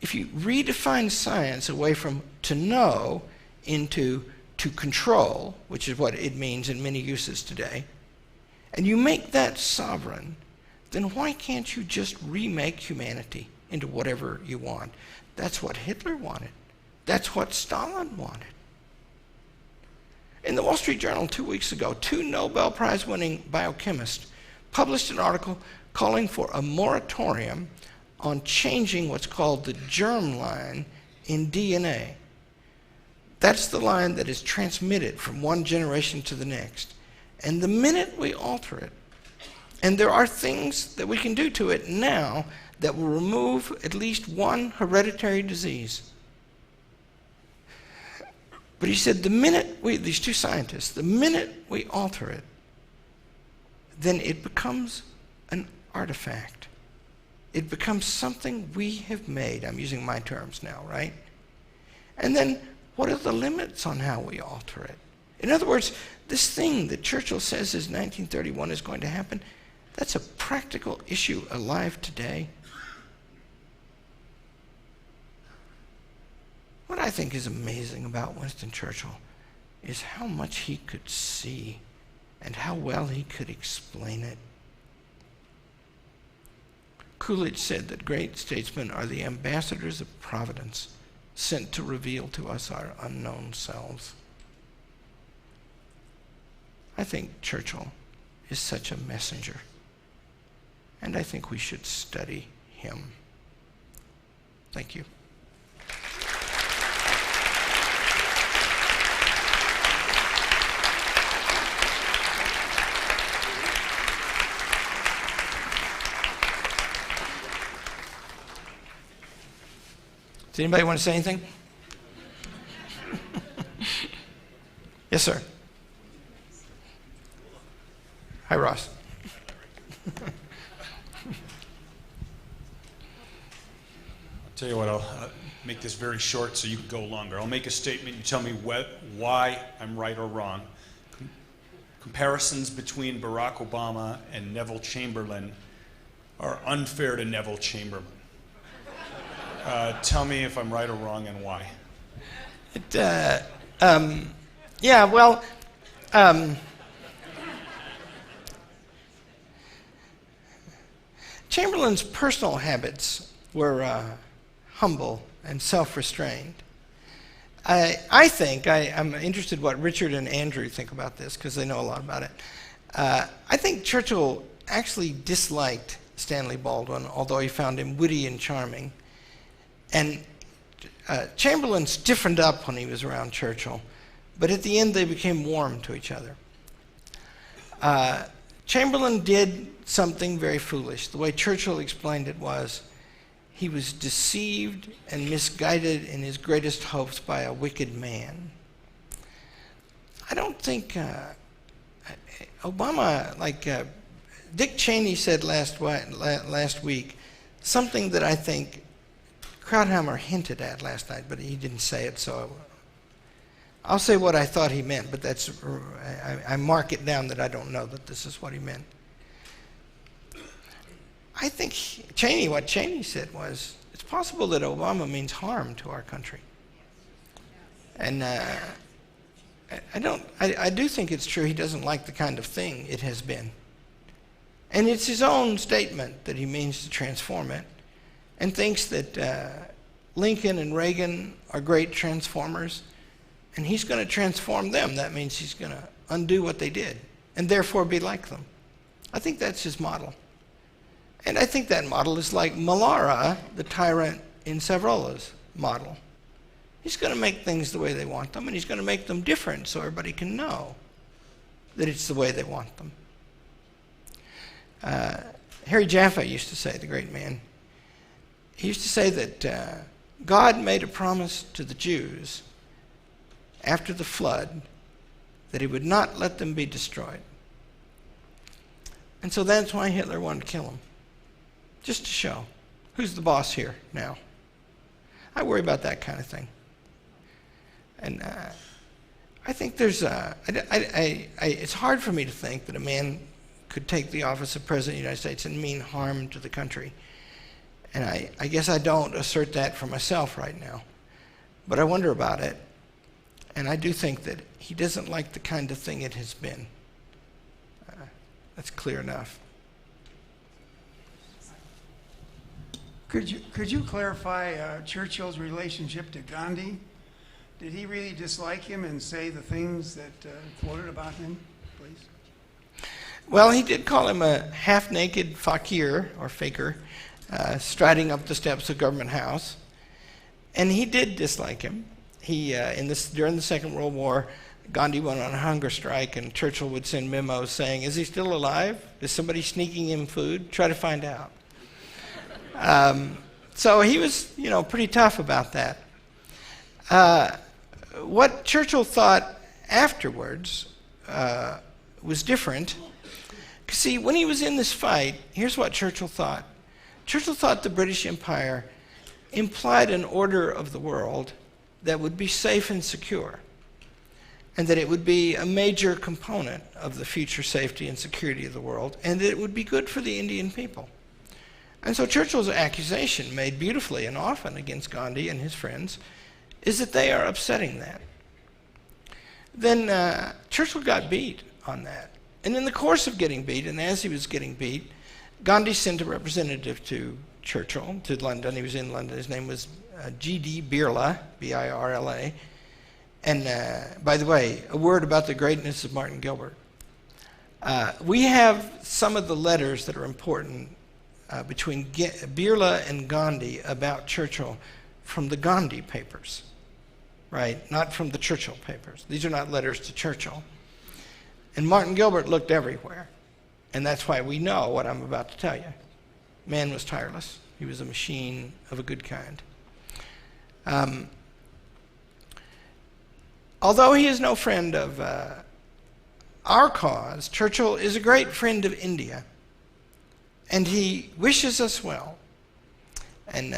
if you redefine science away from to know into to control, which is what it means in many uses today, and you make that sovereign, then why can't you just remake humanity into whatever you want? That's what Hitler wanted. That's what Stalin wanted. In the Wall Street Journal 2 weeks ago, 2 Nobel Prize-winning biochemists published an article calling for a moratorium on changing what's called the germ line in DNA. That's the line that is transmitted from one generation to the next. And the minute we alter it, and there are things that we can do to it now that will remove at least one hereditary disease. But he said these 2 scientists, the minute we alter it, then it becomes an artifact. It becomes something we have made. I'm using my terms now, right? And then what are the limits on how we alter it? In other words, this thing that Churchill says is 1931 is going to happen, that's a practical issue alive today. What I think is amazing about Winston Churchill is how much he could see and how well he could explain it. Coolidge said that great statesmen are the ambassadors of Providence, sent to reveal to us our unknown selves. I think Churchill is such a messenger, and I think we should study him. Thank you. Does anybody want to say anything? Yes, sir. Hi, Ross. I'll tell you what, I'll make this very short so you can go longer. I'll make a statement. You tell me why I'm right or wrong. Comparisons between Barack Obama and Neville Chamberlain are unfair to Neville Chamberlain. Tell me if I'm right or wrong and why. Chamberlain's personal habits were humble and self-restrained. I think, I'm interested what Richard and Andrew think about this because they know a lot about it. I think Churchill actually disliked Stanley Baldwin, although he found him witty and charming. And Chamberlain stiffened up when he was around Churchill, but at the end they became warm to each other. Chamberlain did something very foolish. The way Churchill explained it was, he was deceived and misguided in his greatest hopes by a wicked man. I don't think Obama, like Dick Cheney said last week, something that I think Krauthammer hinted at last night, but he didn't say it, so I'll say what I thought he meant, but that's, I mark it down that I don't know that this is what he meant. I think what Cheney said was, it's possible that Obama means harm to our country. And I do think it's true he doesn't like the kind of thing it has been. And it's his own statement that he means to transform it, and thinks that Lincoln and Reagan are great transformers, and he's going to transform them. That means he's going to undo what they did, and therefore be like them. I think that's his model. And I think that model is like Malara, the tyrant in Savrola's model. He's going to make things the way they want them, and he's going to make them different so everybody can know that it's the way they want them. Harry Jaffa used to say, the great man, he used to say that God made a promise to the Jews after the flood that he would not let them be destroyed. And so that's why Hitler wanted to kill them. Just to show who's the boss here now. I worry about that kind of thing. And I think there's it's hard for me to think that a man could take the office of President of the United States and mean harm to the country. And I guess I don't assert that for myself right now. But I wonder about it. And I do think that he doesn't like the kind of thing it has been. That's clear enough. Could you clarify Churchill's relationship to Gandhi? Did he really dislike him and say the things that quoted about him, please? Well, he did call him a half-naked fakir, or faker, striding up the steps of Government House. And he did dislike him. During the Second World War, Gandhi went on a hunger strike, and Churchill would send memos saying, "Is he still alive? Is somebody sneaking him food? Try to find out." So he was, pretty tough about that. What Churchill thought afterwards was different. See, when he was in this fight, here's what Churchill thought. Churchill thought the British Empire implied an order of the world that would be safe and secure, and that it would be a major component of the future safety and security of the world, and that it would be good for the Indian people. And so Churchill's accusation, made beautifully and often against Gandhi and his friends, is that they are upsetting that. Then Churchill got beat on that. And in the course of getting beat, and as he was getting beat, Gandhi sent a representative to Churchill, to London. He was in London. His name was G.D. Birla, B-I-R-L-A. And by the way, a word about the greatness of Martin Gilbert. We have some of the letters that are important between Birla and Gandhi about Churchill from the Gandhi papers, right? Not from the Churchill papers. These are not letters to Churchill. And Martin Gilbert looked everywhere. And that's why we know what I'm about to tell you. Man was tireless. He was a machine of a good kind. Although he is no friend of our cause, Churchill is a great friend of India. And he wishes us well. And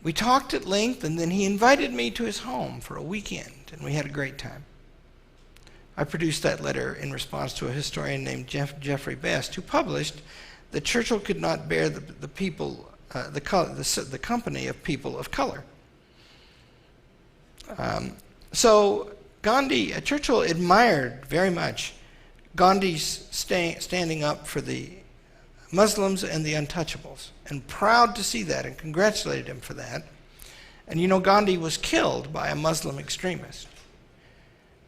we talked at length, and then he invited me to his home for a weekend, and we had a great time. I produced that letter in response to a historian named Geoffrey Best, who published that Churchill could not bear the company of people of color. So Churchill admired very much Gandhi's standing up for the Muslims and the untouchables, and proud to see that, and congratulated him for that. And Gandhi was killed by a Muslim extremist.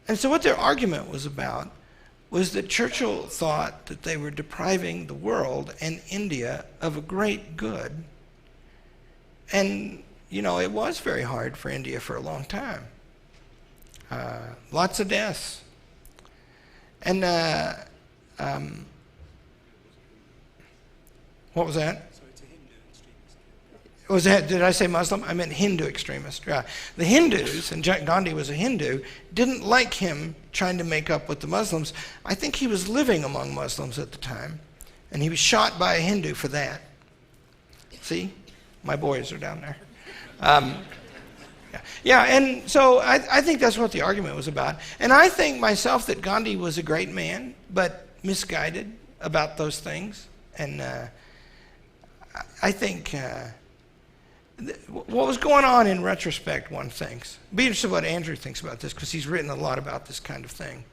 And so what their argument was about was that Churchill thought that they were depriving the world and India of a great good. And, it was very hard for India for a long time. Lots of deaths. And what was that? Did I say Muslim? I meant Hindu extremist. Yeah. The Hindus, and Gandhi was a Hindu, didn't like him trying to make up with the Muslims. I think he was living among Muslims at the time, and he was shot by a Hindu for that. See? My boys are down there. And so I think that's what the argument was about. And I think myself that Gandhi was a great man, but misguided about those things. And I think what was going on in retrospect, one thinks. Be interested in what Andrew thinks about this, because he's written a lot about this kind of thing.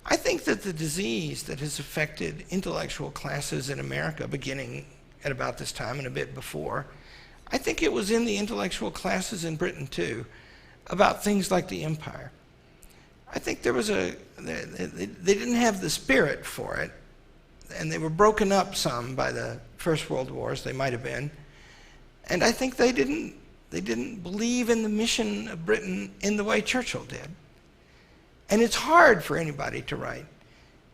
I think that the disease that has affected intellectual classes in America, beginning at about this time and a bit before, I think it was in the intellectual classes in Britain too, about things like the empire. I think they didn't have the spirit for it, and they were broken up some by the First World Wars, they might have been. And I think they didn't believe in the mission of Britain in the way Churchill did. And it's hard for anybody to write.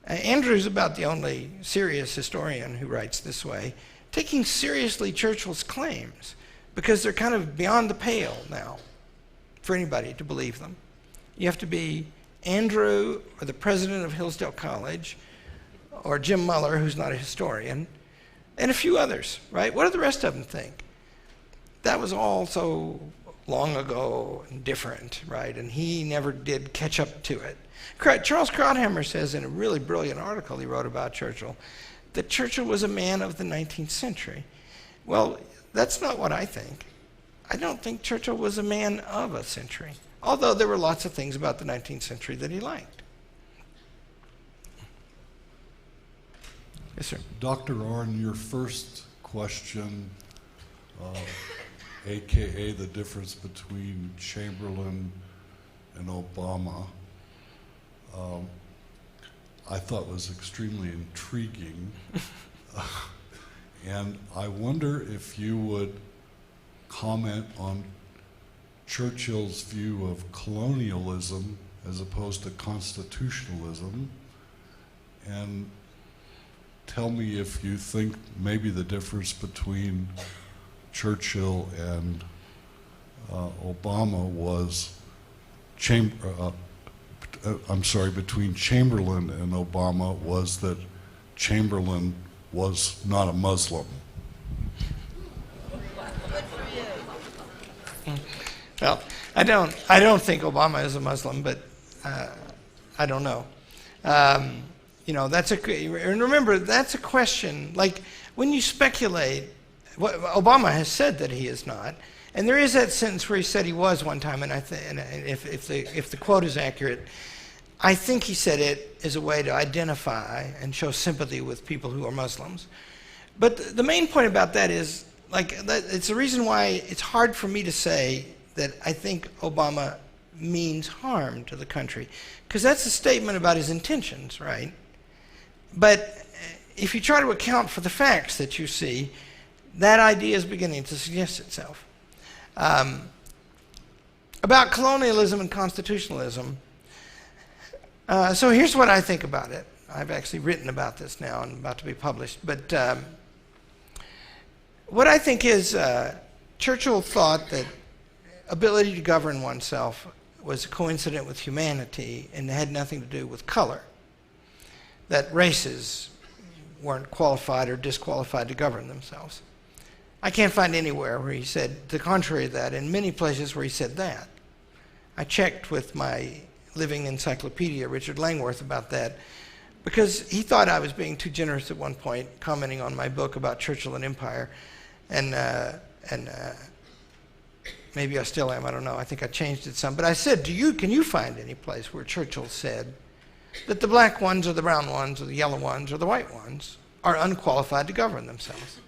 Andrew's about the only serious historian who writes this way, taking seriously Churchill's claims, because they're kind of beyond the pale now for anybody to believe them. You have to be Andrew, or the president of Hillsdale College, or Jim Muller, who's not a historian, and a few others, right? What do the rest of them think? That was all so long ago and different, right? And he never did catch up to it. Charles Krauthammer says in a really brilliant article he wrote about Churchill that Churchill was a man of the 19th century. Well, that's not what I think. I don't think Churchill was a man of a century, although there were lots of things about the 19th century that he liked. Yes, sir. Dr. Arnn, your first question, AKA the difference between Chamberlain and Obama, I thought was extremely intriguing. And I wonder if you would comment on Churchill's view of colonialism as opposed to constitutionalism, and tell me if you think maybe the difference between Churchill and Obama was between Chamberlain and Obama was that Chamberlain was not a Muslim. Well, I don't think Obama is a Muslim, but I don't know. You know, and remember, that's a question, like when you speculate, Obama has said that he is not, and there is that sentence where he said he was one time, and if the quote is accurate, I think he said it as a way to identify and show sympathy with people who are Muslims. But the main point about that is, it's the reason why it's hard for me to say that I think Obama means harm to the country, because that's a statement about his intentions, right? But if you try to account for the facts that you see, that idea is beginning to suggest itself. About colonialism and constitutionalism, so here's what I think about it. I've actually written about this now and about to be published. But what I think is Churchill thought that ability to govern oneself was coincident with humanity and had nothing to do with color. That races weren't qualified or disqualified to govern themselves. I can't find anywhere where he said the contrary of that, in many places where he said that. I checked with my living encyclopedia, Richard Langworth, about that, because he thought I was being too generous at one point, commenting on my book about Churchill and Empire, and maybe I still am, I don't know, I think I changed it some, but I said, can you find any place where Churchill said that the black ones or the brown ones or the yellow ones or the white ones are unqualified to govern themselves?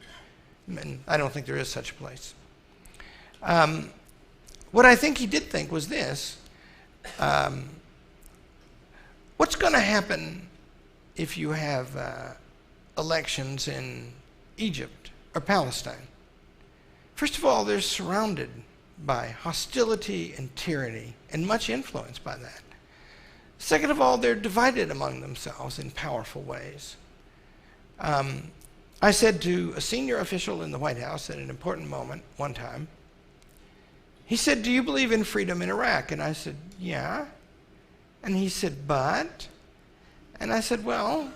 And I don't think there is such a place. What I think he did think was this: what's going to happen if you have elections in Egypt or Palestine? First of all, they're surrounded by hostility and tyranny and much influence by that. Second of all, they're divided among themselves in powerful ways. I said to a senior official in the White House at an important moment one time, he said, "Do you believe in freedom in Iraq?" And I said, "Yeah." And he said, "But?" And I said, "Well,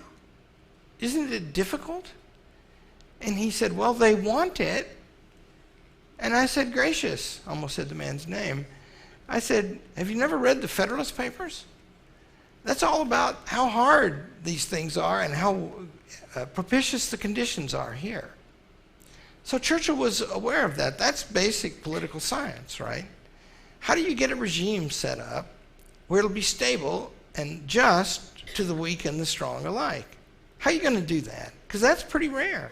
isn't it difficult?" And he said, "Well, they want it." And I said, "Gracious," almost said the man's name. I said, "Have you never read the Federalist Papers? That's all about how hard these things are and how propitious the conditions are here." So Churchill was aware of that. That's basic political science, right? How do you get a regime set up where it'll be stable and just to the weak and the strong alike? How are you going to do that? Because that's pretty rare.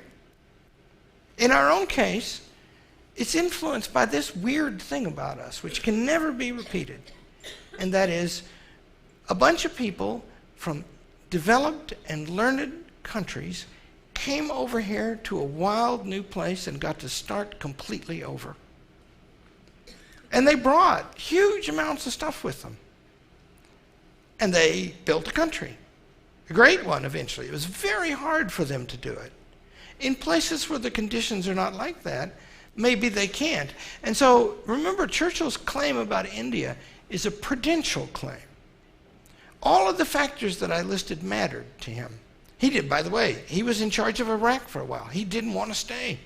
In our own case, it's influenced by this weird thing about us, which can never be repeated, and that is a bunch of people from developed and learned countries came over here to a wild new place and got to start completely over. And they brought huge amounts of stuff with them. And they built a country, a great one eventually. It was very hard for them to do it. In places where the conditions are not like that, maybe they can't. And so remember, Churchill's claim about India is a prudential claim. All of the factors that I listed mattered to him. He did, by the way, he was in charge of Iraq for a while. He didn't want to stay.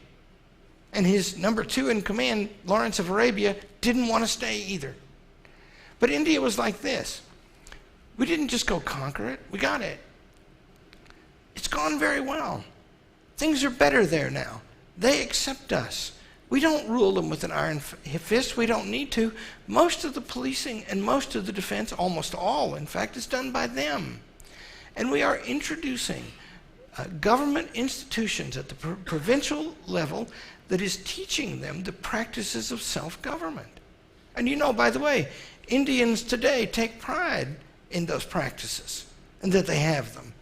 And his number two in command, Lawrence of Arabia, didn't want to stay either. But India was like this. We didn't just go conquer it, we got it. It's gone very well. Things are better there now. They accept us. We don't rule them with an iron fist. We don't need to. Most of the policing and most of the defense, almost all, in fact, is done by them. And we are introducing government institutions at the provincial level that is teaching them the practices of self-government. And you know, by the way, Indians today take pride in those practices and that they have them.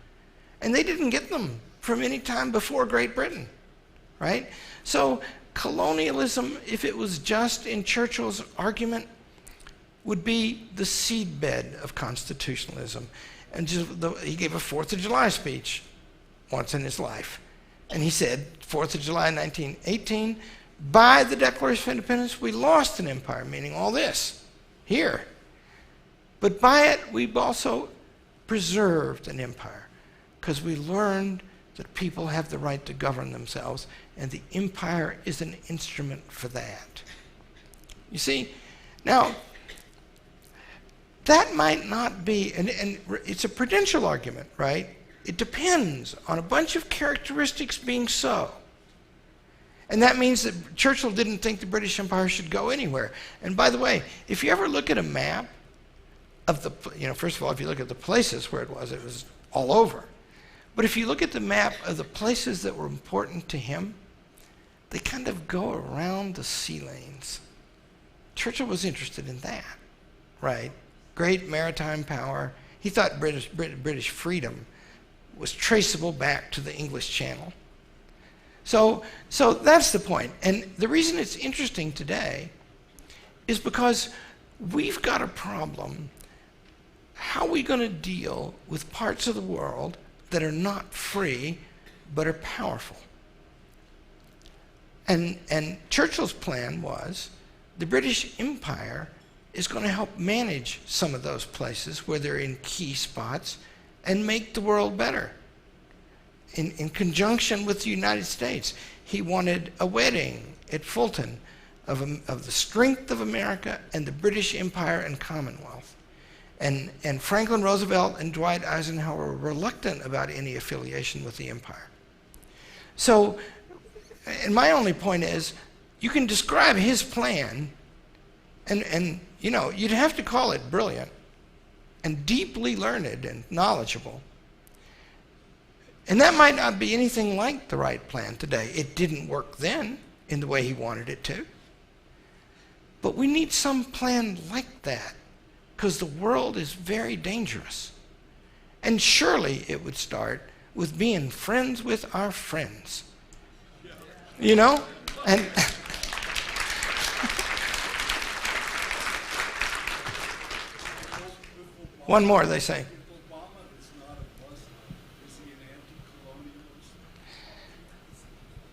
And they didn't get them from any time before Great Britain, right? So colonialism, if it was just in Churchill's argument, would be the seedbed of constitutionalism. And he gave a 4th of July speech once in his life. And he said, 4th of July 1918, by the Declaration of Independence, we lost an empire, meaning all this, here. But by it, we've also preserved an empire, because we learned that people have the right to govern themselves, and the empire is an instrument for that. You see, now, that might not be, and it's a prudential argument, right? It depends on a bunch of characteristics being so. And that means that Churchill didn't think the British Empire should go anywhere. And by the way, if you ever look at a map of the, first of all, if you look at the places where it was all over. But if you look at the map of the places that were important to him, they kind of go around the sea lanes. Churchill was interested in that, right? Great maritime power. He thought British freedom was traceable back to the English Channel. So that's the point. And the reason it's interesting today is because we've got a problem. How are we going to deal with parts of the world that are not free but are powerful? And Churchill's plan was the British Empire is going to help manage some of those places where they're in key spots and make the world better. In conjunction with the United States, he wanted a wedding at Fulton of the strength of America and the British Empire and Commonwealth. And Franklin Roosevelt and Dwight Eisenhower were reluctant about any affiliation with the empire. So, and my only point is, you can describe his plan, and you'd have to call it brilliant and deeply learned and knowledgeable. And that might not be anything like the right plan today. It didn't work then in the way he wanted it to. But we need some plan like that, because the world is very dangerous. And surely it would start with being friends with our friends. And one more, they say.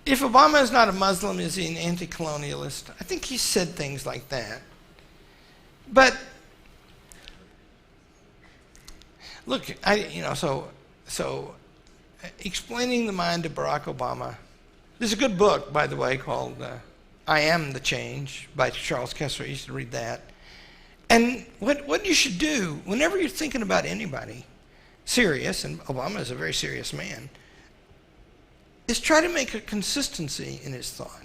If Obama is not a Muslim, is he an anti-colonialist? I think he said things like that. But look, so explaining the mind of Barack Obama. There's a good book, by the way, called "I Am the Change" by Charles Kessler. You should read that. And what you should do whenever you're thinking about anybody serious, and Obama is a very serious man, is try to make a consistency in his thought.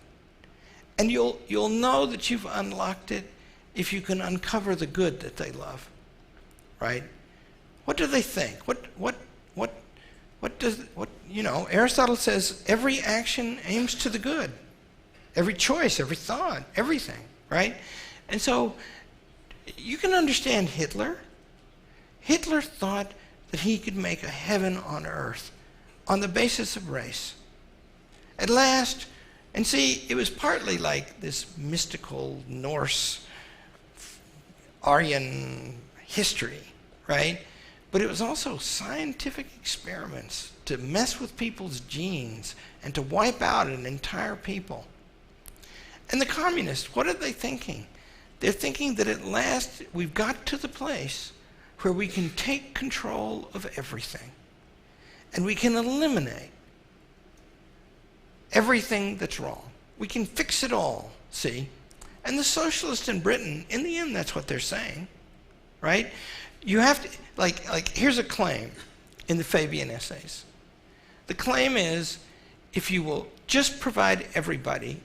And you'll know that you've unlocked it if you can uncover the good that they love, right? What do they think? Aristotle says every action aims to the good. Every choice, every thought, everything, right? And so you can understand Hitler. Hitler thought that he could make a heaven on earth on the basis of race. At last, and see, it was partly like this mystical Norse Aryan history, right? But it was also scientific experiments to mess with people's genes and to wipe out an entire people. And the communists, what are they thinking? They're thinking that at last we've got to the place where we can take control of everything. And we can eliminate everything that's wrong. We can fix it all, see? And the socialists in Britain, in the end, that's what they're saying, right? You have to, like here's a claim in the Fabian essays. The claim is, if you will just provide everybody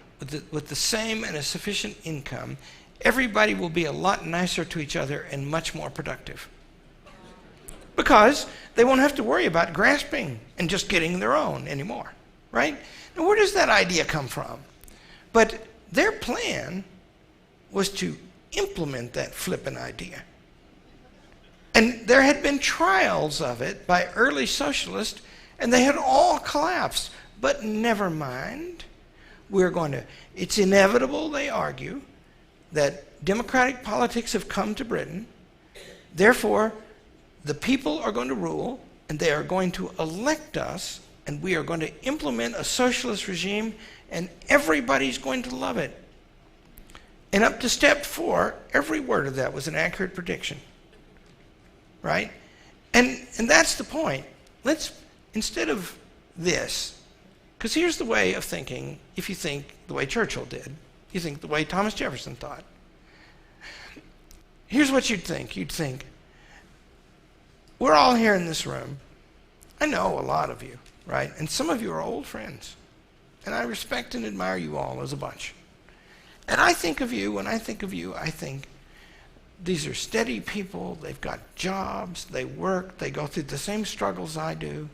with the same and a sufficient income, everybody will be a lot nicer to each other and much more productive. Because they won't have to worry about grasping and just getting their own anymore, right? Now, where does that idea come from? But their plan was to implement that flippant idea. And there had been trials of it by early socialists, and they had all collapsed. But never mind. It's inevitable, they argue, that democratic politics have come to Britain. Therefore, the people are going to rule, and they are going to elect us, and we are going to implement a socialist regime, and everybody's going to love it. And up to step 4, every word of that was an accurate prediction. Right? And that's the point. Let's, instead of this, because here's the way of thinking, if you think the way Churchill did, you think the way Thomas Jefferson thought. Here's what you'd think. You'd think, we're all here in this room. I know a lot of you, right? And some of you are old friends. And I respect and admire you all as a bunch. And I think of you, when I think of you, I think, these are steady people, they've got jobs, they work, they go through the same struggles I do.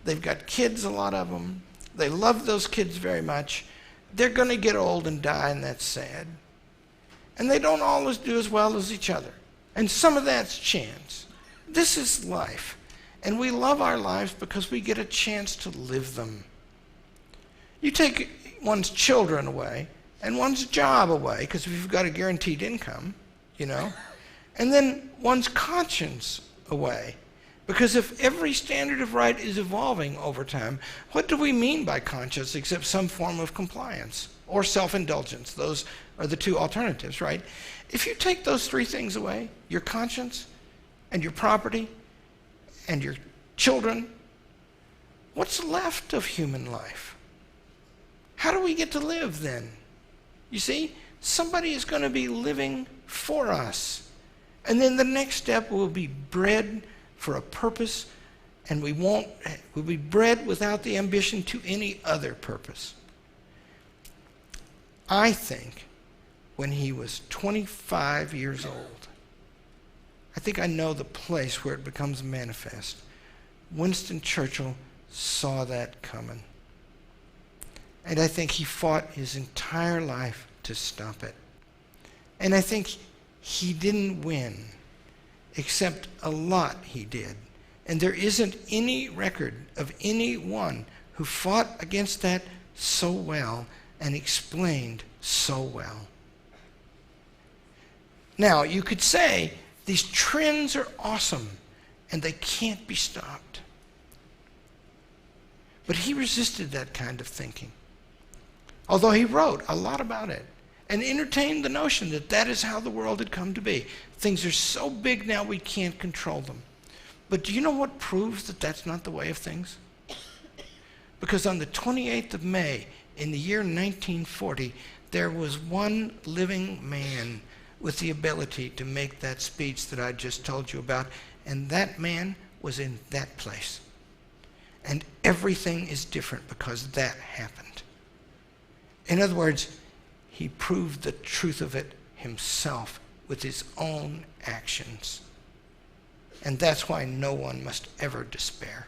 They've got kids, a lot of them. They love those kids very much. They're going to get old and die, and that's sad. And they don't always do as well as each other. And some of that's chance. This is life. And we love our lives because we get a chance to live them. You take one's children away and one's job away, because if you've got a guaranteed income, and then one's conscience away. Because if every standard of right is evolving over time, what do we mean by conscience except some form of compliance or self-indulgence? Those are the two alternatives, right? If you take those 3 things away, your conscience and your property and your children, what's left of human life? How do we get to live then? You see, somebody is going to be living for us. And then the next step will be bred for a purpose, and we'll be bred without the ambition to any other purpose. I think when he was 25 years old, I think I know the place where it becomes manifest. Winston Churchill saw that coming. And I think he fought his entire life to stop it. And I think he didn't win, except a lot he did. And there isn't any record of anyone who fought against that so well and explained so well. Now, you could say these trends are awesome and they can't be stopped. But he resisted that kind of thinking. Although he wrote a lot about it and entertained the notion that that is how the world had come to be. Things are so big now we can't control them. But do you know what proves that that's not the way of things? Because on the 28th of May in the year 1940, there was one living man with the ability to make that speech that I just told you about, and that man was in that place. And everything is different because that happened. In other words, he proved the truth of it himself with his own actions. And that's why no one must ever despair.